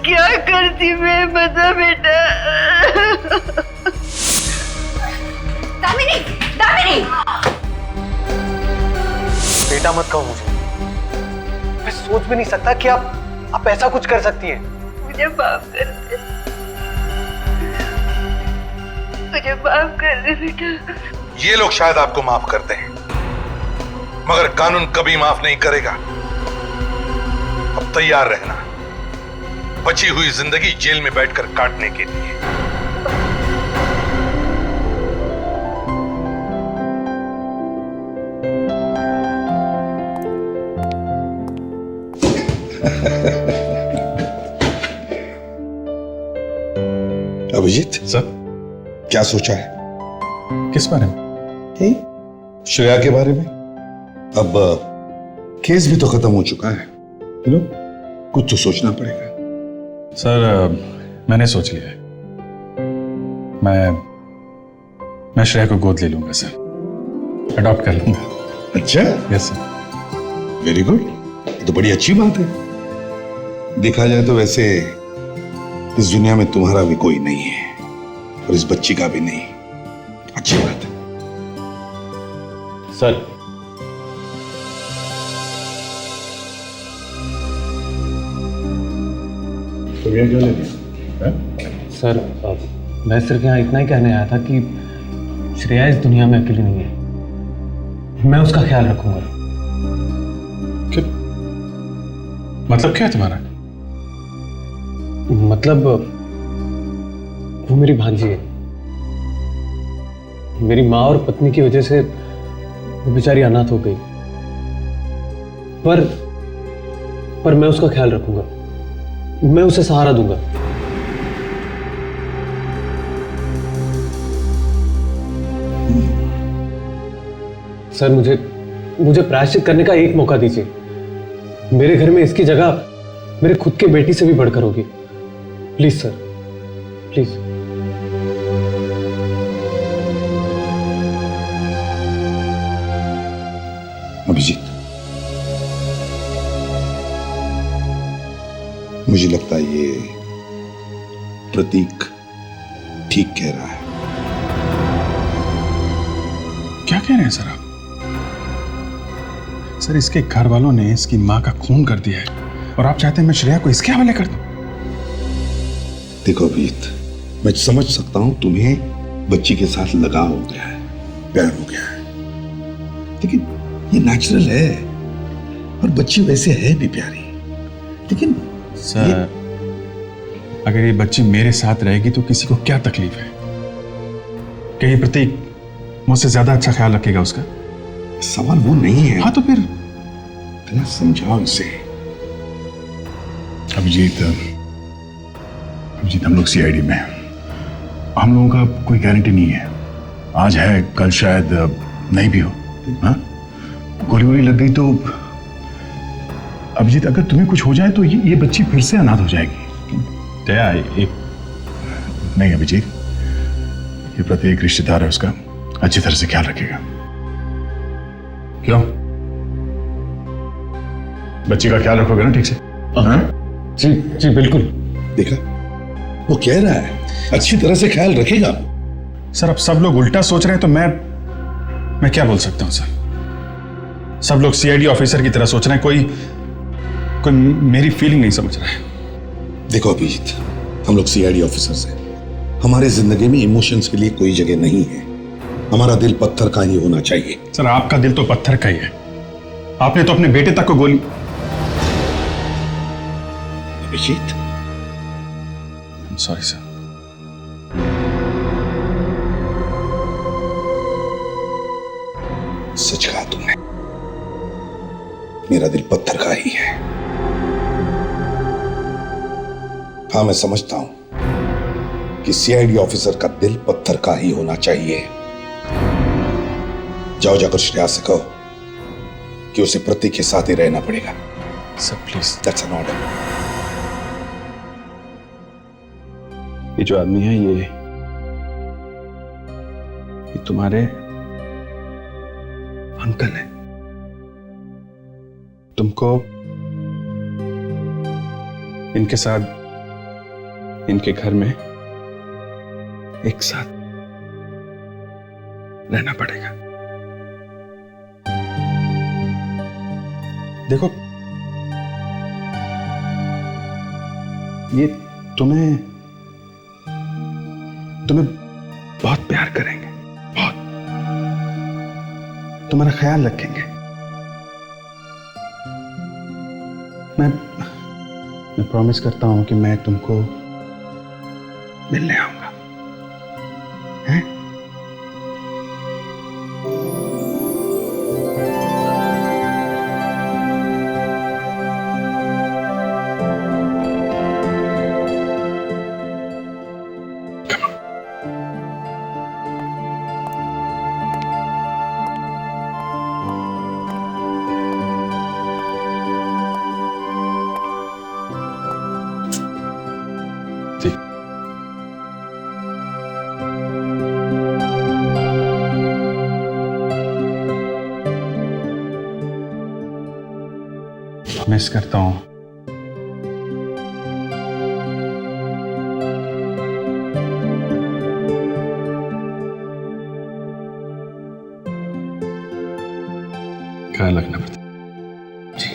क्या करती मैं, बता बेटा। दामिनी, दामिनी! बेटा मत कहो मुझे, मैं सोच भी नहीं सकता कि आप ऐसा कुछ कर सकती हैं। मुझे माफ कर दे, मुझे माफ कर दे बेटा। ये लोग शायद आपको माफ करते हैं, मगर कानून कभी माफ नहीं करेगा। अब तैयार रहना बची हुई जिंदगी जेल में बैठकर काटने के लिए। अभिजीत सर, क्या सोचा है? किस बारे में? श्रेया के बारे में। अब केस भी तो खत्म हो चुका है, कुछ तो सोचना पड़ेगा। सर, मैंने सोच लिया है, मैं श्रेया को गोद ले लूंगा सर, अडॉप्ट कर लूंगा। अच्छा? Yes sir. वेरी गुड, ये तो बड़ी अच्छी बात है। देखा जाए तो वैसे इस दुनिया में तुम्हारा भी कोई नहीं है और इस बच्ची का भी नहीं। अच्छी बात है सर। तो ये जो ले लिया सर, मैं सिर्फ यहाँ इतना ही कहने आया था कि श्रेया इस दुनिया में अकेली नहीं है, मैं उसका ख्याल रखूंगा। मतलब क्या है तुम्हारा? मतलब वो मेरी भांजी है, मेरी माँ और पत्नी की वजह से वो बेचारी अनाथ हो गई, पर मैं उसका ख्याल रखूंगा, मैं उसे सहारा दूंगा। सर, मुझे प्रायश्चित करने का एक मौका दीजिए। मेरे घर में इसकी जगह मेरे खुद के बेटी से भी बढ़कर होगी। Please sir, please. अभिजीत, मुझे लगता है ये प्रतीक ठीक कह रहा है। क्या कह रहे हैं सर आप? सर, इसके घर वालों ने इसकी मां का खून कर दिया है और आप चाहते हैं मैं श्रेया को इसके हवाले कर दूं? देखो अभिजीत, मैं समझ सकता हूं तुम्हें बच्ची के साथ लगाव हो गया है, प्यार हो गया है, लेकिन ये नेचुरल है और बच्ची वैसे है भी प्यारी। लेकिन सर, अगर ये बच्ची मेरे साथ रहेगी तो किसी को क्या तकलीफ है? कहीं प्रतीक मुझसे ज्यादा अच्छा ख्याल रखेगा उसका? सवाल वो नहीं है। हाँ तो फिर तेरा समझाओ इसे। अभिजीत, हम लोग सीआईडी में हैं। हम लोगों का कोई गारंटी नहीं है, आज है कल शायद नहीं भी हो। हाँ, गोली वोली लग गई तो अभिजीत, अगर तुम्हें कुछ हो जाए तो ये बच्ची फिर से अनाथ हो जाएगी। दया एक नहीं अभिजीत, ये प्रत्येक रिश्तेदार है उसका अच्छी तरह से ख्याल रखेगा। क्यों? बच्ची का ख्याल रखोगे ना ठीक से? हाँ? जी जी बिल्कुल। देखा, वो कह रहा है अच्छी तरह से ख्याल रखेगा। सर, अब सब लोग उल्टा सोच रहे हैं तो मैं क्या बोल सकता हूं सर? सब लोग सीआईडी ऑफिसर की तरह सोच रहे हैं, कोई मेरी फीलिंग नहीं समझ रहा है। देखो अभिजीत, हम लोग सीआईडी ऑफिसर्स हैं। हमारे जिंदगी में इमोशंस के लिए कोई जगह नहीं है। हमारा दिल पत्थर का ही होना चाहिए। सर, आपका दिल तो पत्थर का ही है। आपने तो अपने बेटे तक को गोली। Abhijit, sorry sir. सच कहा तुमने, मेरा दिल पत्थर का ही है। हाँ, मैं समझता हूं कि सीआईडी ऑफिसर का दिल पत्थर का ही होना चाहिए। जाओ जाकर श्रेया से कहो कि उसे प्रतीक के साथ ही रहना पड़ेगा। Sir please, that's an order. ये जो आदमी है ये तुम्हारे अंकल है। तुमको इनके साथ इनके घर में एक साथ रहना पड़ेगा। देखो, ये तुम्हें बहुत प्यार करेंगे, बहुत तुम्हारा ख्याल रखेंगे। मैं प्रॉमिस करता हूं कि मैं तुमको मिलने आऊंगा। हैं? मिस करता हूं। ख्याल रखना पड़ता जी।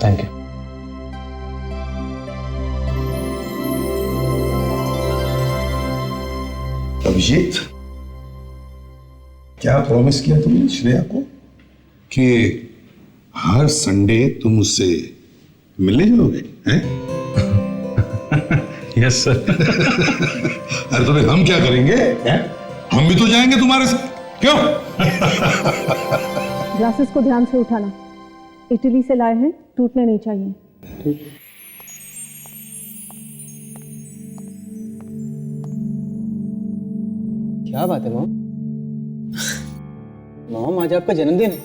Thank you. अभिजीत, क्या प्रॉमिस किया तुमने श्रेया को कि हर संडे तुम उससे मिलने जाओगे? हैं? Yes sir. अरे तो फिर हम क्या करेंगे? हैं? हम भी तो जाएंगे तुम्हारे साथ। क्यों? ग्लासेस को ध्यान से उठाना, इटली से लाए हैं, टूटने नहीं चाहिए। ठीक। क्या बात है मॉम? मॉम, आज आपका जन्मदिन है,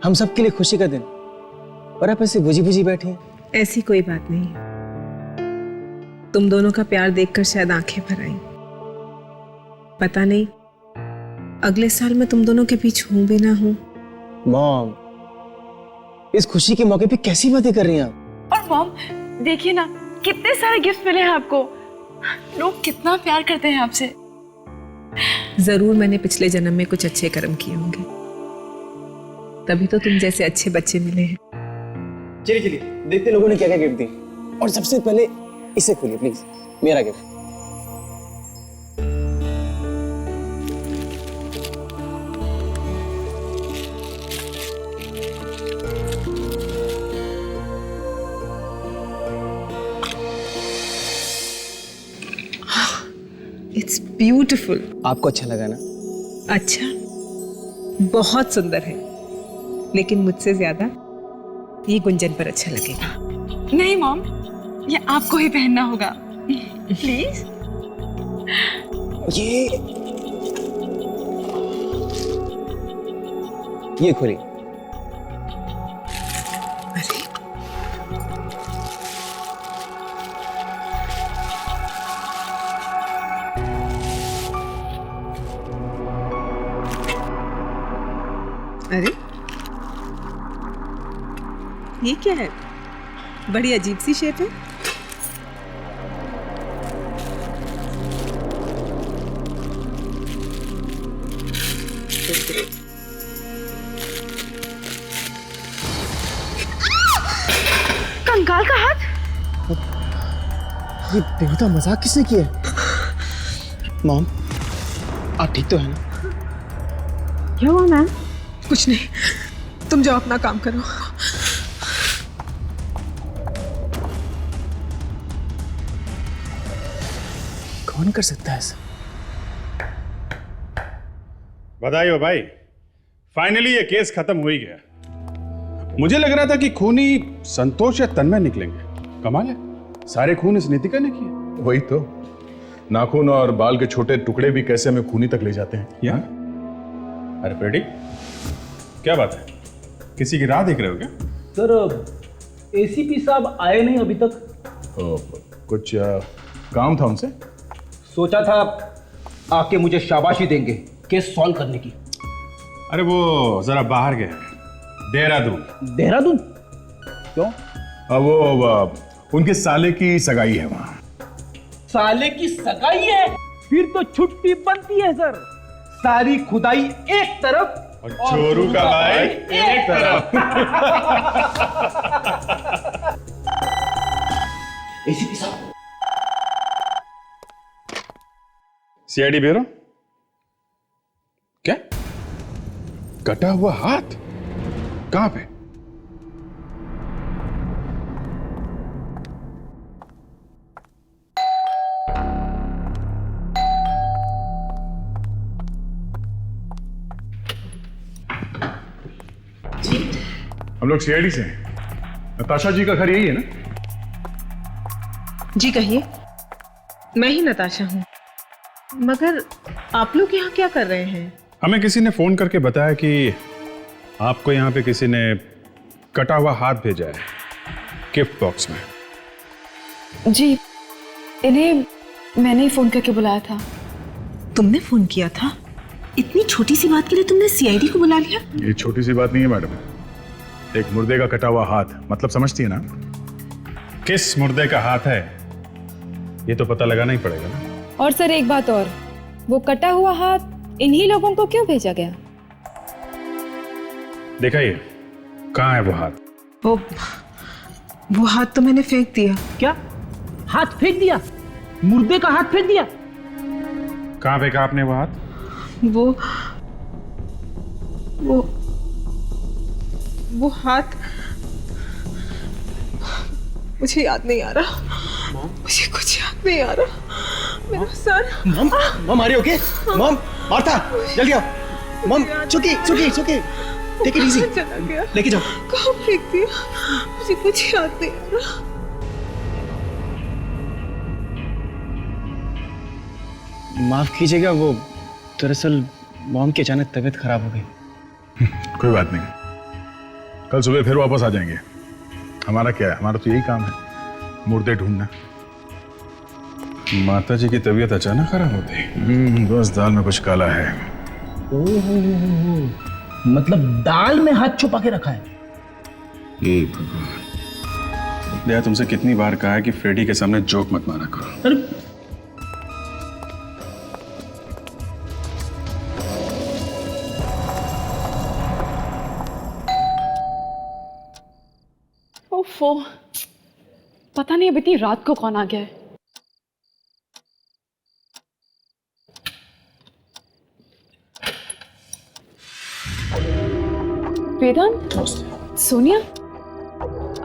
हम सबके लिए खुशी का दिन, और आप ऐसे बुझी बुझी बैठी हैं। ऐसी कोई बात नहीं, तुम दोनों का प्यार देखकर शायद आंखें भर आई। पता नहीं अगले साल मैं तुम दोनों के बीच हूं भी ना हूं। मॉम, इस खुशी के मौके पे कैसी बातें कर रही हैं आप? और मॉम, देखिए ना कितने सारे गिफ्ट मिले हैं आपको। लोग कितना प्यार करते हैं आपसे। जरूर मैंने पिछले जन्म में कुछ अच्छे कर्म किए होंगे, तभी तो तुम जैसे अच्छे बच्चे मिले हैं। चलिए चलिए देखते लोगों ने क्या क्या गिफ्ट दी, और सबसे पहले इसे खोलिए प्लीज, मेरा गिफ्ट। ब्यूटीफुल। आपको अच्छा लगा ना? अच्छा, बहुत सुंदर है, लेकिन मुझसे ज्यादा ये गुंजन पर अच्छा लगेगा। नहीं मॉम, ये आपको ही पहनना होगा प्लीज। ये खोली। अरे ये क्या है? बड़ी अजीब सी शेप है। कंकाल का हाथ। ये बेहुदा मजाक किसने किया? मॉम, आप ठीक तो है ना? क्या हुआ मैम? कुछ नहीं, तुम जाओ अपना काम करो। कौन कर सकता है ऐसा? बधाई हो भाई, फाइनली ये केस खत्म हो ही गया। मुझे लग रहा था कि खूनी संतोष या तन्मय निकलेंगे। कमाल है, सारे खून इस नीतिका ने किए। वही तो, नाखून और बाल के छोटे टुकड़े भी कैसे हमें खूनी तक ले जाते हैं। या? अरे फ्रेडी, क्या बात है, किसी की राह देख रहे हो क्या? सर, एसीपी साहब आए नहीं अभी तक। कुछ काम था उनसे? सोचा था आके मुझे शाबाशी देंगे केस सॉल्व करने की। अरे वो जरा बाहर गए हैं, देहरादून। देहरादून क्यों? वो उनके साले की सगाई है वहां। साले की सगाई है? फिर तो छुट्टी बनती है सर। सारी खुदाई एक तरफ और चोरू का भाई एक तरफ। एसीपी साहब। CID bureau. क्या? कटा हुआ हाथ कहां पे? हम लोग सीआईडी से हैं। नताशा जी का घर यही है ना? जी कहिए। मैं ही नताशा हूँ, मगर आप लोग यहाँ क्या कर रहे हैं? हमें किसी ने फोन करके बताया कि आपको यहाँ पे किसी ने कटा हुआ हाथ भेजा है गिफ्ट बॉक्स में। जी, इन्हें मैंने ही फोन करके बुलाया था। तुमने फोन किया था? इतनी छोटी सी बात के लिए तुमने सीआईडी को बुला लिया? ये छोटी सी बात नहीं है मैडम, एक मुर्दे का कटा हुआ हाथ, मतलब समझती है ना? किस मुर्दे का हाथ है ये तो पता लगाना ही पड़ेगा ना। और सर एक बात और, वो कटा हुआ हाथ इन्हीं लोगों को क्यों भेजा गया? देखा ये कहाँ है वो हाथ? वो हाथ तो मैंने फेंक दिया। क्या हाथ फेंक दिया? मुर्दे का हाथ फेंक दिया? कहाँ फेंका आपने वो हाथ? वो हाथ मुझे याद नहीं आ रहा। मुझे कुछ याद नहीं आ रहा। मेरा सर। मॉम आ रही हो क्या? मॉम, मार्था, जल्दी आओ। मॉम, चुकी टेक इट इजी। चला गया। लेके जाओ। कहाँ फेंक दिया? मुझे कुछ याद नहीं आ रहा। माफ कीजिएगा, वो दरअसल मॉम की अचानक तबीयत खराब हो गई। कोई बात नहीं, कल सुबह फिर वापस आ जाएंगे। हमारा क्या है, हमारा तो यही काम है, मुर्दे ढूंढना। माता जी की तबीयत अचानक खराब होती? बस दाल में कुछ काला है। मतलब दाल में हाथ छुपा के रखा है? भगवान, तुमसे कितनी बार कहा है कि फ्रेडी के सामने जोक मत मारा करो। अरे ओफो, पता नहीं अब इतनी रात को कौन आ गया है। वेदांत, सोनिया,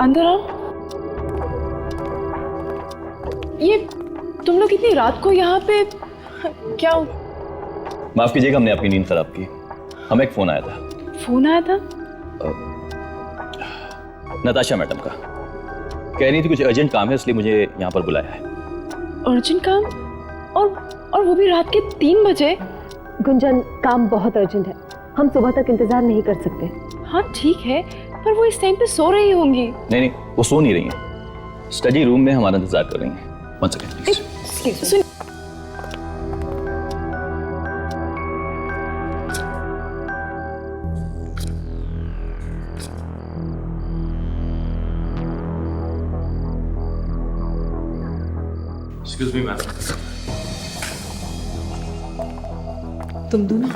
अंदर आओ। ये तुम लोग इतनी रात को यहाँ पे क्या? माफ कीजिएगा, हमने आपकी नींद खराब की। हमें एक फोन आया था। फोन आया था? नताशा मैडम का। कह रही थी कुछ अर्जेंट काम है, इसलिए मुझे यहाँ पर बुलाया है। अर्जेंट काम? और वो भी रात के 3 बजे? गुंजन, काम बहुत अर्जेंट है, हम सुबह तक इंतजार नहीं कर सकते। हाँ ठीक है, पर वो इस टाइम पे सो रही होंगी। नहीं, वो सो नहीं रही हैं। स्टडी रूम में हमारा इंतजार कर रही हैं। 1 सेकंड। सुन, एक्सक्यूज मी मैम। तुम दोनों?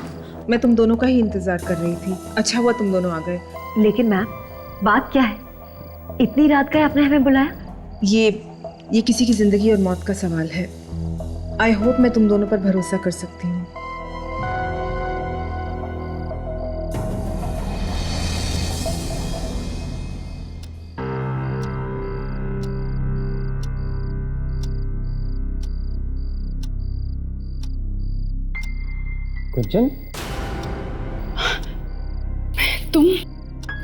मैं तुम दोनों का ही इंतजार कर रही थी। अच्छा हुआ तुम दोनों आ गए। लेकिन मैम, बात क्या है? इतनी रात का आपने हमें बुलाया? ये किसी की जिंदगी और मौत का सवाल है। आई होप मैं तुम दोनों पर भरोसा कर सकती हूँ। गुंजन,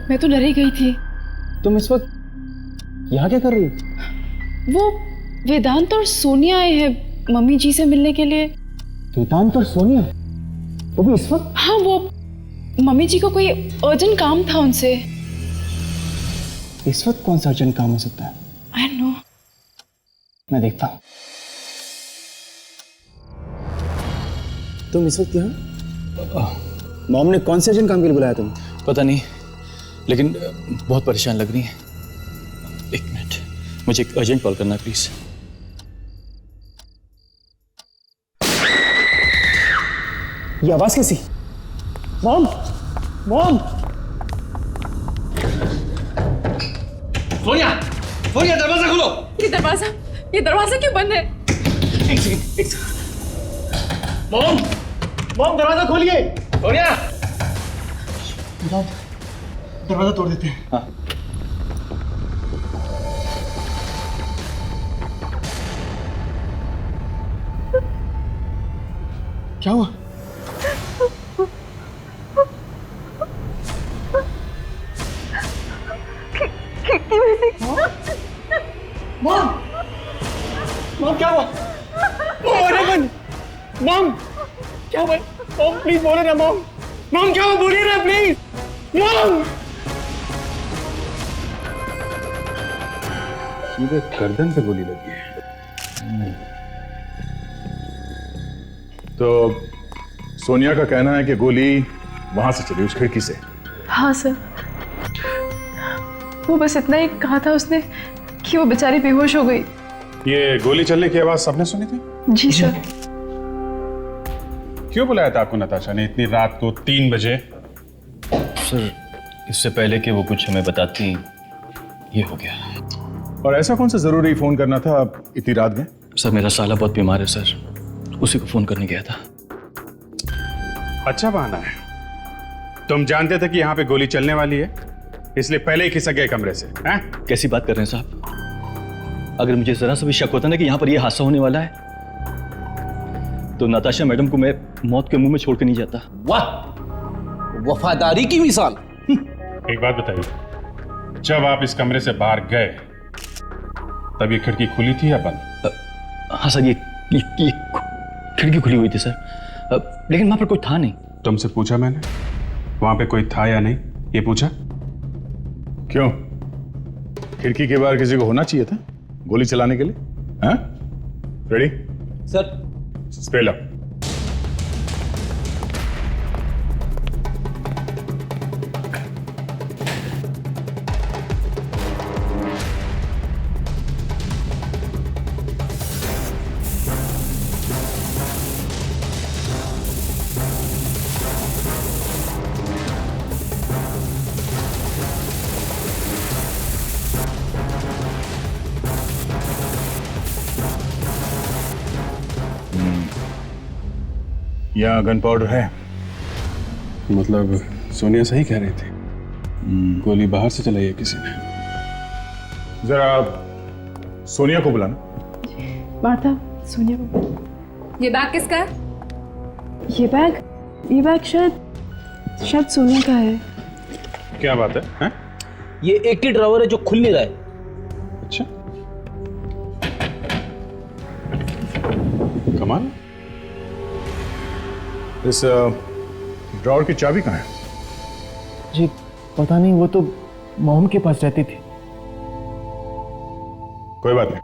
मैं तो डरी गई थी। तुम इस वक्त यहाँ क्या कर रही हो? वो वेदांत और सोनिया आए हैं मम्मी जी से मिलने के लिए। वेदांत और सोनिया? वो भी इस वक्त? हाँ, वो मम्मी जी को कोई अर्जेंट काम था उनसे। इस वक्त कौन सा अर्जेंट काम हो सकता है? I don't know. मैं देखता हूँ। तुम इस वक्त यहाँ? मॉम ने कौन से अर्जेंट काम के लिए बुलाया तुम्हें? पता नहीं, लेकिन बहुत परेशान लग रही हैं। 1 मिनट, मुझे एक अर्जेंट कॉल करना है प्लीज। ये आवाज कैसी? Mom, mom! सोनिया, सोनिया, दरवाजा खोलो। ये दरवाजा क्यों बंद है? एक सेकंड। मॉम, मॉम, दरवाजा खोलिए। सोनिया, दरवाजा तोड़ देते हैं। हाँ। क्या हुआ? खिड़की में से। मॉम, मॉम क्या हुआ? मॉम क्या हुआ? मॉम प्लीज बोलो ना मॉम। मॉम क्या हुआ? बोलिए ना प्लीज। मॉम! सीधे गर्दन पे गोली लगी है। तो सोनिया का कहना है कि गोली वहां से चली, उस खिड़की से। हाँ सर, वो बस इतना ही कहा था उसने कि वो बेचारी बेहोश हो गई। ये गोली चलने की आवाज सबने सुनी थी? जी सर। क्यों बुलाया था आपको नताशा ने इतनी रात को 3 बजे? सर, इससे पहले कि वो कुछ हमें बताती, ये हो गया। और ऐसा कौन सा जरूरी फोन करना था इतनी रात में? सर, मेरा साला बहुत बीमार है सर, उसी को फोन करने गया था। अच्छा बहाना है। तुम जानते थे कि यहाँ पे गोली चलने वाली है, इसलिए पहले ही खिसक गए कमरे से, हैं? कैसी बात कर रहे हैं साहब? अगर मुझे जरा सा भी शक होता ना कि यहाँ पर यह हादसा होने वाला है, तो नताशा मैडम को मैं मौत के मुंह में छोड़ के नहीं जाता। वाह, वफादारी की मिसाल। एक बात बताइए, जब आप इस कमरे से बाहर गए तब ये खिड़की खुली थी या बंद? हाँ सर, ये खिड़की खुली हुई थी सर, लेकिन वहां पर कोई था नहीं। तुमसे पूछा मैंने वहां पे कोई था या नहीं, ये पूछा? क्यों? खिड़की के बाहर किसी को होना चाहिए था गोली चलाने के लिए? हाँ? Ready sir? स्प्रे लो। यहाँ गन पाउडर है। मतलब सोनिया सही कह रही थी, गोली बाहर से चलाई है किसी ने। जरा सोनिया को बुलाना। माता, सोनिया को। ये बैग किसका है? ये बैग शायद सोनिया का है। क्या बात है, हैं? ये एक ही ड्रावर है जो खुल नहीं रहा है। अच्छा, कमाल। इस ड्रॉवर की चाबी कहाँ है? जी पता नहीं, वो तो मॉम के पास रहती थी। कोई बात नहीं।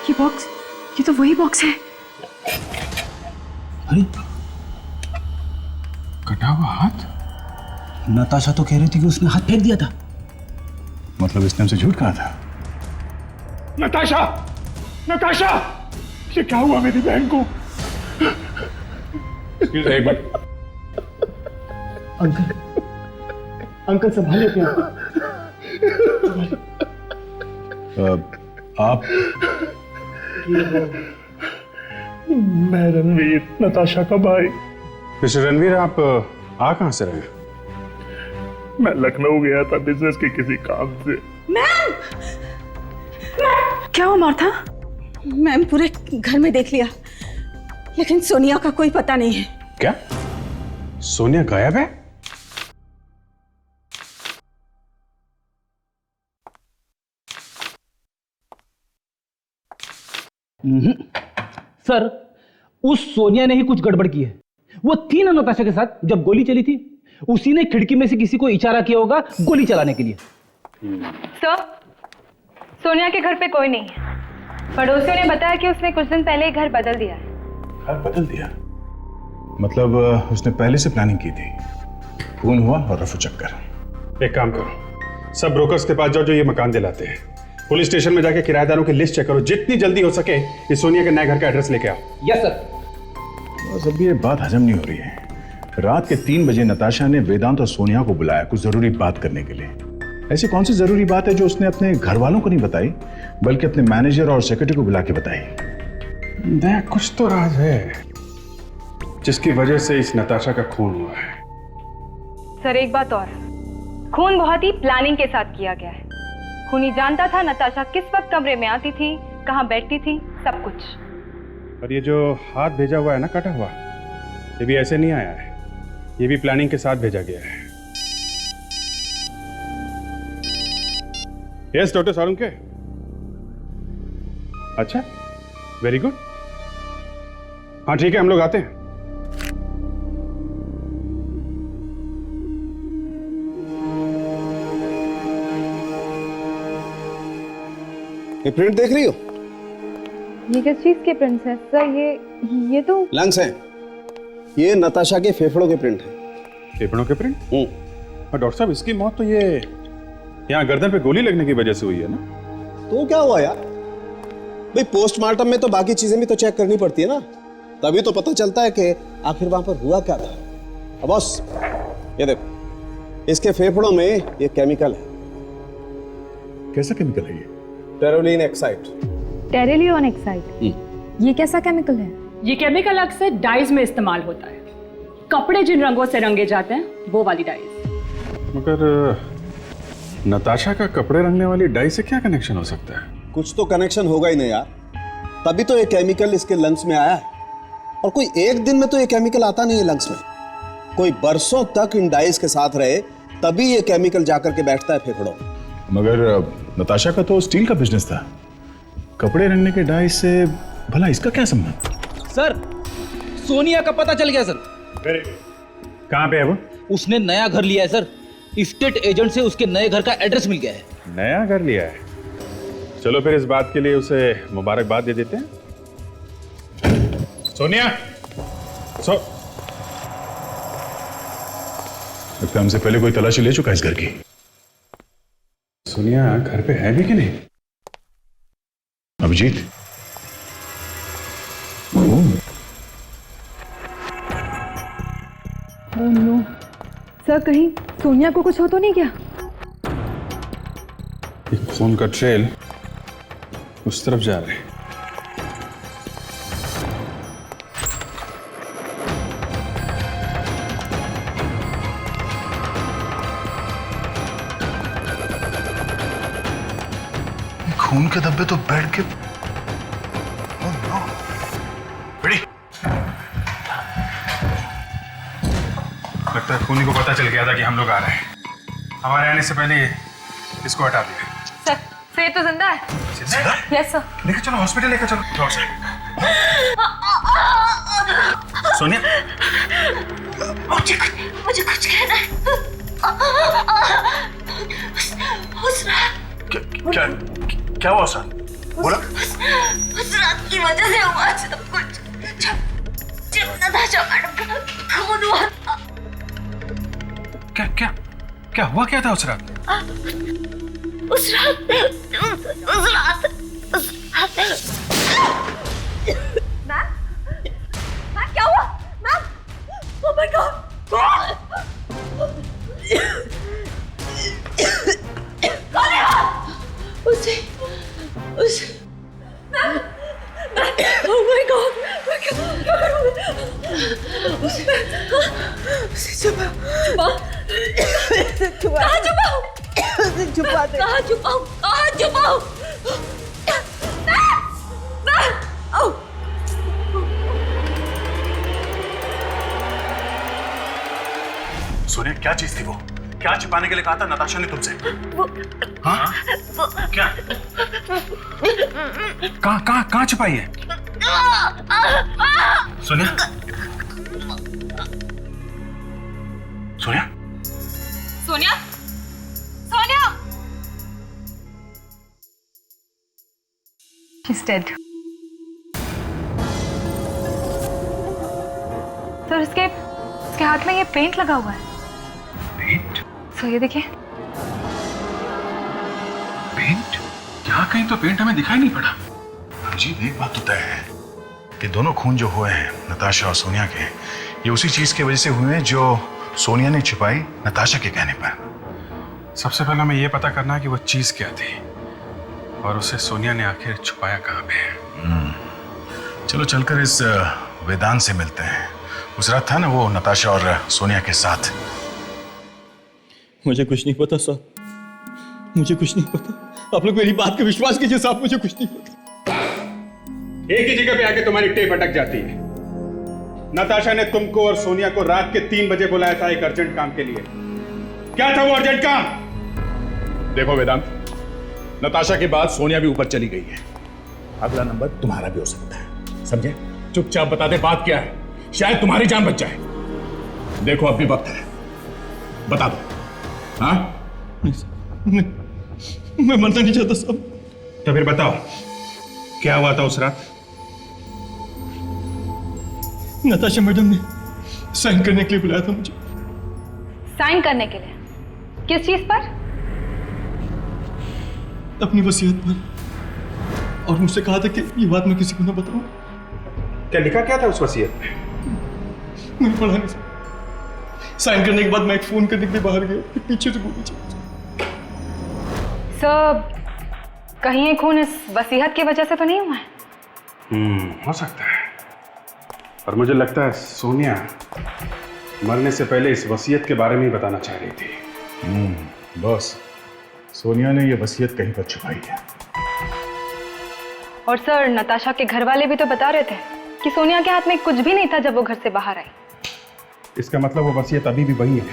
ये बॉक्स, ये तो वही बॉक्स है। अरे कटा हुआ हाथ। नताशा तो कह रही थी कि उसने हाथ फेंक दिया था। मतलब इसने हमसे झूठ कहा था। नताशा, नताशा, ये क्या हुआ मेरी बहन को? एक मिनट। अंकल संभालिए अपने आप मैं रणवीर, नताशा का भाई। मिस्टर रणवीर, आप आ कहां से रहे? मैं लखनऊ गया था बिजनेस के किसी काम से। मैम, क्या हुआ मार्था? मैम पूरे घर में देख लिया, लेकिन सोनिया का कोई पता नहीं है। क्या सोनिया गायब है? सर, उस सोनिया ने ही कुछ गड़बड़ की है। वो थी ना नताशा के साथ जब गोली चली थी, उसी ने खिड़की में से किसी को इशारा किया होगा गोली चलाने के लिए। सर, सोनिया के घर पे कोई नहीं है। पड़ोसियों ने बताया कि उसने कुछ दिन पहले ही घर बदल दिया है। घर बदल दिया? मतलब उसने पहले से प्लानिंग की थी। खून हुआ और रफू चक्कर। एक काम करो, सब ब्रोकर्स के पास जाओ जो ये मकान दिलाते हैं। पुलिस स्टेशन में जाके किराएदारों की लिस्ट चेक करो। जितनी जल्दी हो सके इस सोनिया के नए घर का एड्रेस लेके आओ। Yes sir. बस अभी ये बात हजम नहीं हो रही है। रात के 3 बजे नताशा ने वेदांत और सोनिया को बुलाया कुछ जरूरी बात करने के लिए। ऐसी कौन सी जरूरी बात है जो उसने अपने घर वालों को नहीं बताई, बल्कि अपने मैनेजर और सेक्रेटरी को बुला के बताई? दया, कुछ तो राज है जिसकी वजह से इस नताशा का खून हुआ है। सर, एक बात और, खून बहुत ही प्लानिंग के साथ किया गया है। खूनी जानता था नताशा किस वक्त कमरे में आती थी, कहाँ बैठती थी, सब कुछ। और ये जो हाथ भेजा हुआ है ना कटा हुआ, ये भी ऐसे नहीं आया है, ये भी प्लानिंग के साथ भेजा गया है। यस डॉक्टर सारुंके। अच्छा, वेरी गुड। हाँ ठीक है, हम लोग आते हैं। ये प्रिंट देख रही हो? ये किस चीज के प्रिंट्स हैं सर? ये तो लंग्स हैं। ये नताशा के फेफड़ों के प्रिंट हैं। फेफड़ों के प्रिंट? और डॉक्टर साहब, इसकी मौत तो ये यहाँ गर्दन पे गोली लगने की वजह से हुई है ना? तो क्या हुआ यार? भाई पोस्टमार्टम में तो बाकी चीजें भी तो चेक करनी पड़ती है ना, तभी तो पता चलता है कि आखिर वहां पर हुआ क्या था। अब बॉस, ये देखो, इसके फेफड़ों में ये केमिकल है। कैसा केमिकल है ये? टेरोलिन एक्साइड। टेरेलियन एक्साइड। ये कैसा केमिकल है? ये केमिकल अक्सर डाइज में इस्तेमाल होता है। कपड़े जिन रंगों से रंगे जाते हैं वो वाली डाइज। मगर नताशा का कपड़े रंगने वाली डाई से क्या कनेक्शन हो सकता है? कुछ तो कनेक्शन होगा ही नहीं यार, तभी तो ये केमिकल इसके लंग्स में आया है। और कोई एक दिन में तो ये केमिकल आता नहीं है लंग्स में, कोई बरसों तक इन डाइज के साथ रहे तभी ये केमिकल जाकर के बैठता है फेफड़ों। मगर नताशा का तो स्टील का बिजनेस था, कपड़े रंगने के डाई से भला इसका क्या संबंध? सर, सोनिया का पता चल गया सर। कहाँ पे है वो? उसने नया घर लिया है सर। स्टेट एजेंट से उसके नए घर का एड्रेस मिल गया है। नया घर लिया है? चलो फिर इस बात के लिए उसे मुबारकबाद दे देते हैं। सोनिया, लगता है हमसे पहले कोई तलाशी ले चुका है इस घर की। सोनिया घर पे है भी कि नहीं? अभिजीत, ओह नो, सर कहीं सोनिया को कुछ हो तो नहीं क्या? एक खून का ट्रेल उस तरफ जा रहे हैं। खून के धब्बे तो बेड के बड़ी लगता है खूनी को पता चल गया था कि हम लोग आ रहे हैं। हमारे आने से पहले इसको हटा दिया। सर श्रेय तो जिंदा है। जिंदा? Yes sir. लेकर चलो हॉस्पिटल, लेकर चलो। जाओ सर। सोनिया मुझे कुछ कहना है। उस रात क्या क्या हुआ सर? बोला। उस रात की वजह से हुआ सब कुछ। जब नताशा मैडम का खून हुआ था। क्या क्या क्या हुआ? क्या था उस रात? उस रात मैम क्या हुआ? मैम ओह माय गॉड, उसे ओह माय गॉड, उसे छुपाओ। कहाँ छुपाओ? छुपा दे। कहाँ छुपाओ? कहाँ छुपाओ? सोनिया क्या चीज थी वो? क्या छिपाने के लिए कहा था नताशा ने तुमसे? हाँ? क्या? कहाँ छुपाई है? Sonia Sonia Sonia Sonia She's dead. Sir इसके हाथ में ये पेंट लगा हुआ है। पेंट? सर ये देखिए। पेंट? यहाँ कहीं तो पेंट हमें दिखाई नहीं पड़ा। अजीब एक बात तो तय है कि दोनों खून जो हुए हैं नताशा और सोनिया के, ये उसी चीज की वजह से हुए हैं जो सोनिया ने छिपाई नताशा के कहने पर। सबसे पहले हमें यह पता करना है कि वो चीज क्या थी और उसे सोनिया ने आखिर छुपाया कहाँ पे। चलो चलकर इस वेदांत से मिलते हैं। उस रात था ना वो नताशा और सोनिया के साथ। मुझे कुछ नहीं पता साहब, मुझे कुछ नहीं पता। आप लोग मेरी बात पे विश्वास कीजिए साहब, मुझे कुछ नहीं पता। एक ही जगह पे आके तुम्हारी टेप अटक जाती है। नताशा ने तुमको और सोनिया को रात के 3 बजे बुलाया था एक अर्जेंट काम के लिए। क्या था वो अर्जेंट काम? देखो वेदांत, नताशा के बाद सोनिया भी ऊपर चली गई है। अगला नंबर तुम्हारा भी हो सकता है, समझे? चुपचाप बता दे बात क्या है, शायद तुम्हारी जान बच जाए। देखो अब भी वक्त है, बता दो। हाँ? मैं मरना नहीं चाहता साहब। तो फिर बताओ क्या हुआ था उस रात? नताशा मैडम ने साइन करने के लिए बुलाया था मुझे। साइन करने के लिए? किस चीज पर? अपनी वसीयत पर। और मुझसे कहा था कि ये बात मैं किसी को ना बताऊं। क्या लिखा क्या था उस वसीयत में? मैंने पढ़ा नहीं सर। साइन करने के बाद मैं एक फोन करने के लिए बाहर गया, पीछे से गोली चली। सर कहीं ये खून इस वसीयत की वजह से तो नहीं हुआ है? हो सकता है, और मुझे लगता है सोनिया मरने से पहले इस वसीयत के बारे में ही बताना चाह रही थी। बस सोनिया ने ये वसीयत कहीं पर छुपाई है। और सर नताशा के घर वाले भी तो बता रहे थे कि सोनिया के हाथ में कुछ भी नहीं था जब वो घर से बाहर आई। इसका मतलब वो वसीयत अभी भी वही है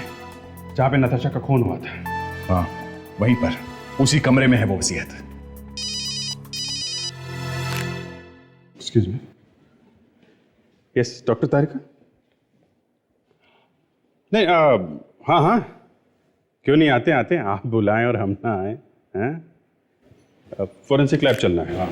जहां पे नताशा का खून हुआ था। हाँ वहीं पर, उसी कमरे में है वो वसीयत। Excuse me. यस डॉक्टर तारिका? नहीं हाँ हाँ क्यों नहीं, आते आते आप बुलाएं और हम ना आए हैं? फोरेंसिक लैब चलना है। हाँ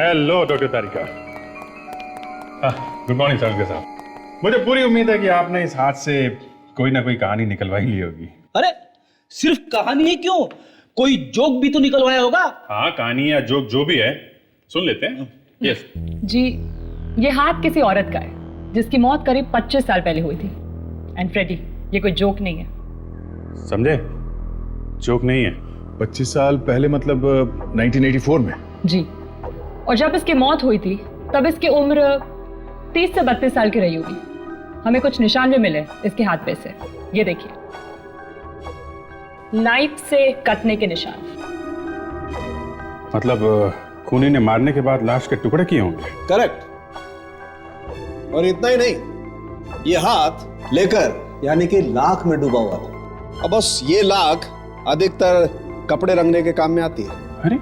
हेलो डॉक्टर तारिका। गुड मॉर्निंग साहब साहब। मुझे पूरी उम्मीद है कि आपने इस हाथ से कोई ना कोई कहानी निकलवाई ली होगी। अरे सिर्फ कहानी ही क्यों, कोई जोक भी तो निकलवाया होगा। हाँ, कहानी या जोक जो भी है सुन लेते हैं। यस जी, ये हाथ किसी औरत का है जिसकी मौत करीब 25 साल पहले हुई थी। एंड फ्रेडी, ये कोई जोक नहीं है। समझे? जोक नहीं है। 25 साल पहले मतलब 1984 में? जी, और जब इसकी मौत हुई थी तब इसकी उम्र 30 से 32 साल की रही होगी। हमें कुछ निशान भी मिले इसके हाथ पे से, ये देखिए, नाइफ से कटने के निशान। मतलब खूनी ने मारने के बाद लाश के टुकड़े किए होंगे। करेक्ट। और इतना ही नहीं, ये हाथ लेकर यानी कि लाख में डूबा हुआ था। अब बस ये लाख अधिकतर कपड़े रंगने के काम में आती है। अरे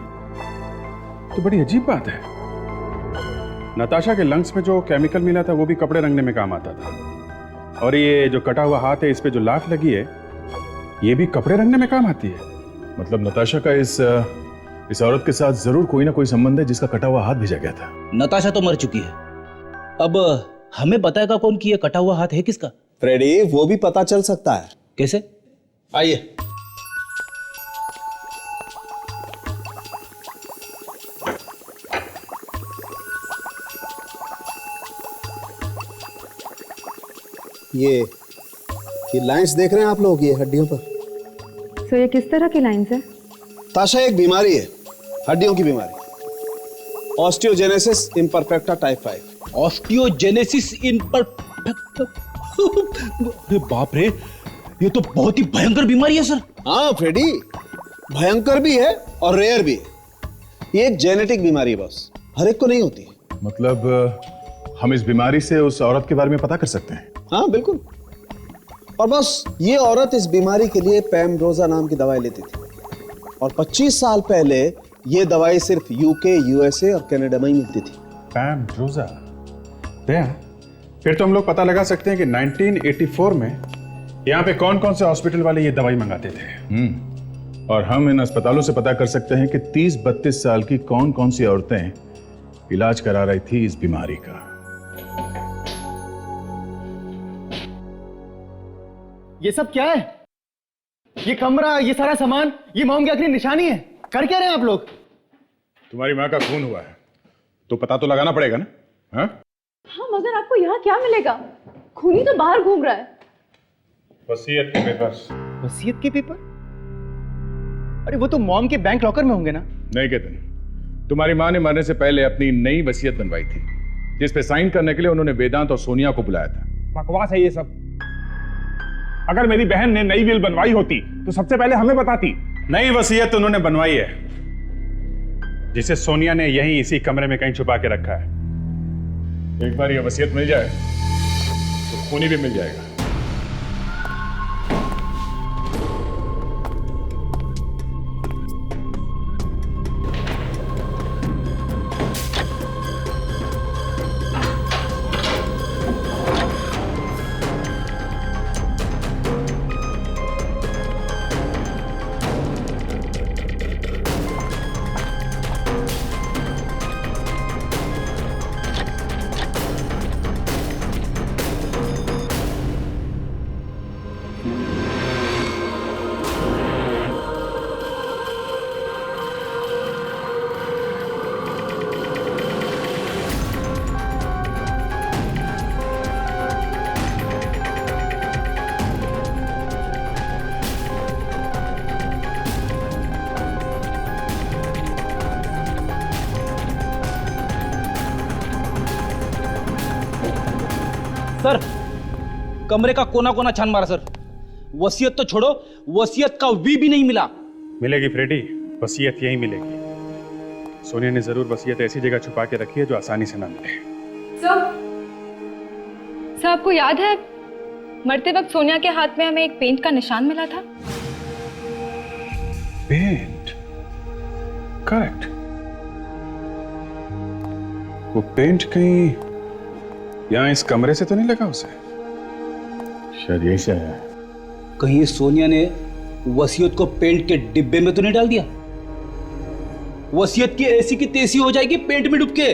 तो बड़ी अजीब बात है। नताशा के लंग्स में जो केमिकल मिला था वो भी कपड़े रंगने में काम आता था, और ये जो कटा हुआ हाथ है इस पे जो लाख लगी है ये भी कपड़े रंगने में काम आती है। मतलब नताशा का इस औरत के साथ जरूर कोई ना कोई संबंध है जिसका कटा हुआ हाथ भेजा गया था। नताशा तो मर चुकी है, अब हमें बताएगा कौन कि ये कटा हुआ हाथ है किसका? फ्रेडी, वो भी पता चल सकता है। कैसे? आइए। ये लाइंस देख रहे हैं आप लोग, ये हड्डियों पर। सो ये किस तरह की लाइंस है? ताशा, एक बीमारी है, हड्डियों की बीमारी, osteogenesis imperfecta type 5। Osteogenesis imperfecta? अरे बाप रे, ये तो बहुत ही भयंकर बीमारी है सर। हाँ फ्रेडी, भयंकर भी है और रेयर भी है। ये एक जेनेटिक बीमारी है बस, हर एक को नहीं होती। मतलब हम इस बीमारी से उस औरत के बारे में पता कर सकते हैं? हाँ बिल्कुल। और बस ये औरत इस बीमारी के लिए पैमरोजा नाम की दवाई लेती थी, और 25 साल पहले ये दवाई सिर्फ यूके, यूएसए और कनाडा में ही मिलती थी। पैमरोजा? फिर तो हम लोग पता लगा सकते हैं कि 1984 में यहाँ पे कौन कौन से हॉस्पिटल वाले ये दवाई मंगाते थे। और हम इन अस्पतालों से पता कर सकते हैं कि 30-32 साल की कौन कौन सी औरतें इलाज करा रही थी इस बीमारी का। ये सब क्या है? ये कमरा, ये सारा सामान, ये मॉम की आखिरी निशानी है। कर क्या रहे हैं आप लोग? तुम्हारी माँ का खून हुआ है तो पता तो लगाना पड़ेगा ना? हाँ, मगर आपको यहाँ क्या मिलेगा? खूनी तो बाहर घूम रहा है। वसीयत के पेपर्स। वसीयत के पेपर? अरे वो तो मॉम के बैंक लॉकर में होंगे ना? नहीं केतन, तुम्हारी माँ ने मरने से पहले अपनी नई वसीयत बनवाई थी जिस पे साइन करने के लिए उन्होंने वेदांत और सोनिया को बुलाया था। बकवास है ये सब। अगर मेरी बहन ने नई विल बनवाई होती तो सबसे पहले हमें बताती। नई वसीयत उन्होंने बनवाई है जिसे सोनिया ने यहीं इसी कमरे में कहीं छुपा के रखा है। एक बार ये वसीयत मिल जाए तो खूनी भी मिल जाएगा। सर, कमरे का कोना कोना छान मारा सर। वसीयत तो छोड़ो, वसीयत का वी भी नहीं मिला। मिलेगी फ्रेडी, वसीयत यही मिलेगी। सोनिया ने जरूर वसीयत ऐसी जगह छुपा के रखी है जो आसानी से ना मिले। सर, आपको याद है मरते वक्त सोनिया के हाथ में हमें एक पेंट का निशान मिला था? पेंट? करेक्ट। वो पेंट कहीं यहां इस कमरे से तो नहीं लगा उसे? शायद यही से है। कहीं सोनिया ने वसीयत को पेंट के डिब्बे में तो नहीं डाल दिया? वसीयत की ऐसी की तैसी हो जाएगी पेंट में डूब के।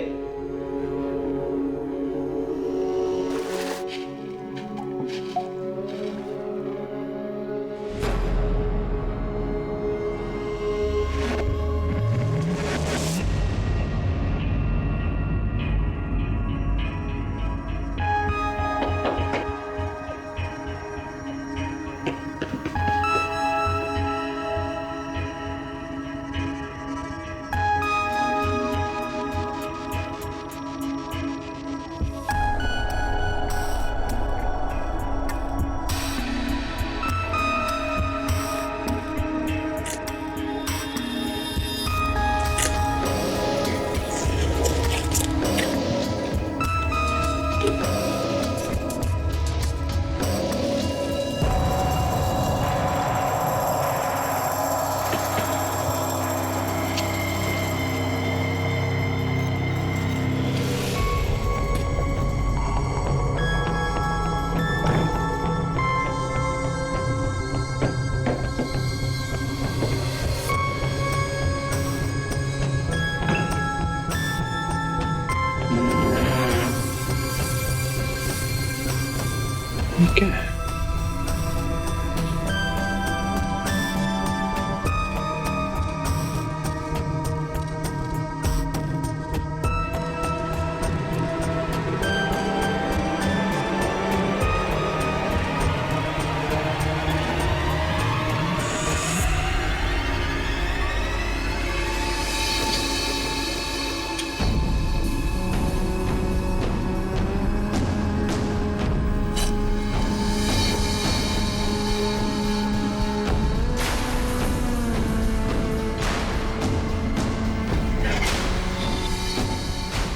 क्या है?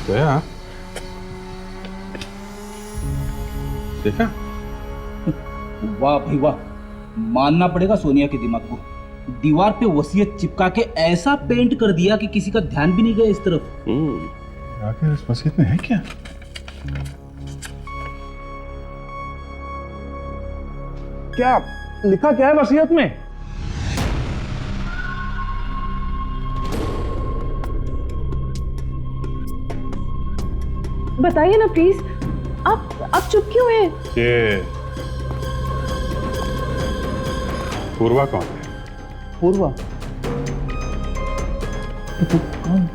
दया, देखा? वाह भाई वाह, मानना पड़ेगा सोनिया के दिमाग को। दीवार पे वसीयत चिपका के ऐसा पेंट कर दिया कि किसी का ध्यान भी नहीं गया इस तरफ। आखिर इस वसीयत में है क्या? क्या लिखा क्या है वसीयत में? बताइए ना प्लीज, आप चुप क्यों हैं? ये पूर्वा कौन है? पूर्वा? कौन?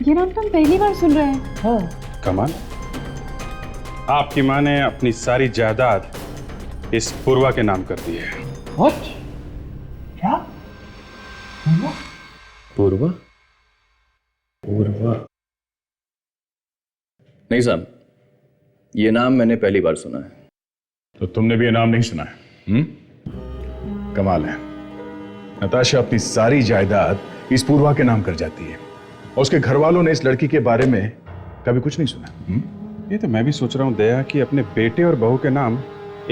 ये नाम तो हम पहली बार सुन रहे हैं। हाँ। कमाल, आपकी माँ ने अपनी सारी जायदाद इस पूर्वा के नाम कर दी है। What? क्या? पूर्वा? पूर्वा? नहीं साहब, ये नाम मैंने पहली बार सुना है। तो तुमने भी ये नाम नहीं सुना है? कमाल है, नताशा अपनी सारी जायदाद इस पूर्वा के नाम कर जाती है और उसके घर वालों ने इस लड़की के बारे में कभी कुछ नहीं सुना। ये तो मैं भी सोच रहा हूँ दया कि अपने बेटे और बहू के नाम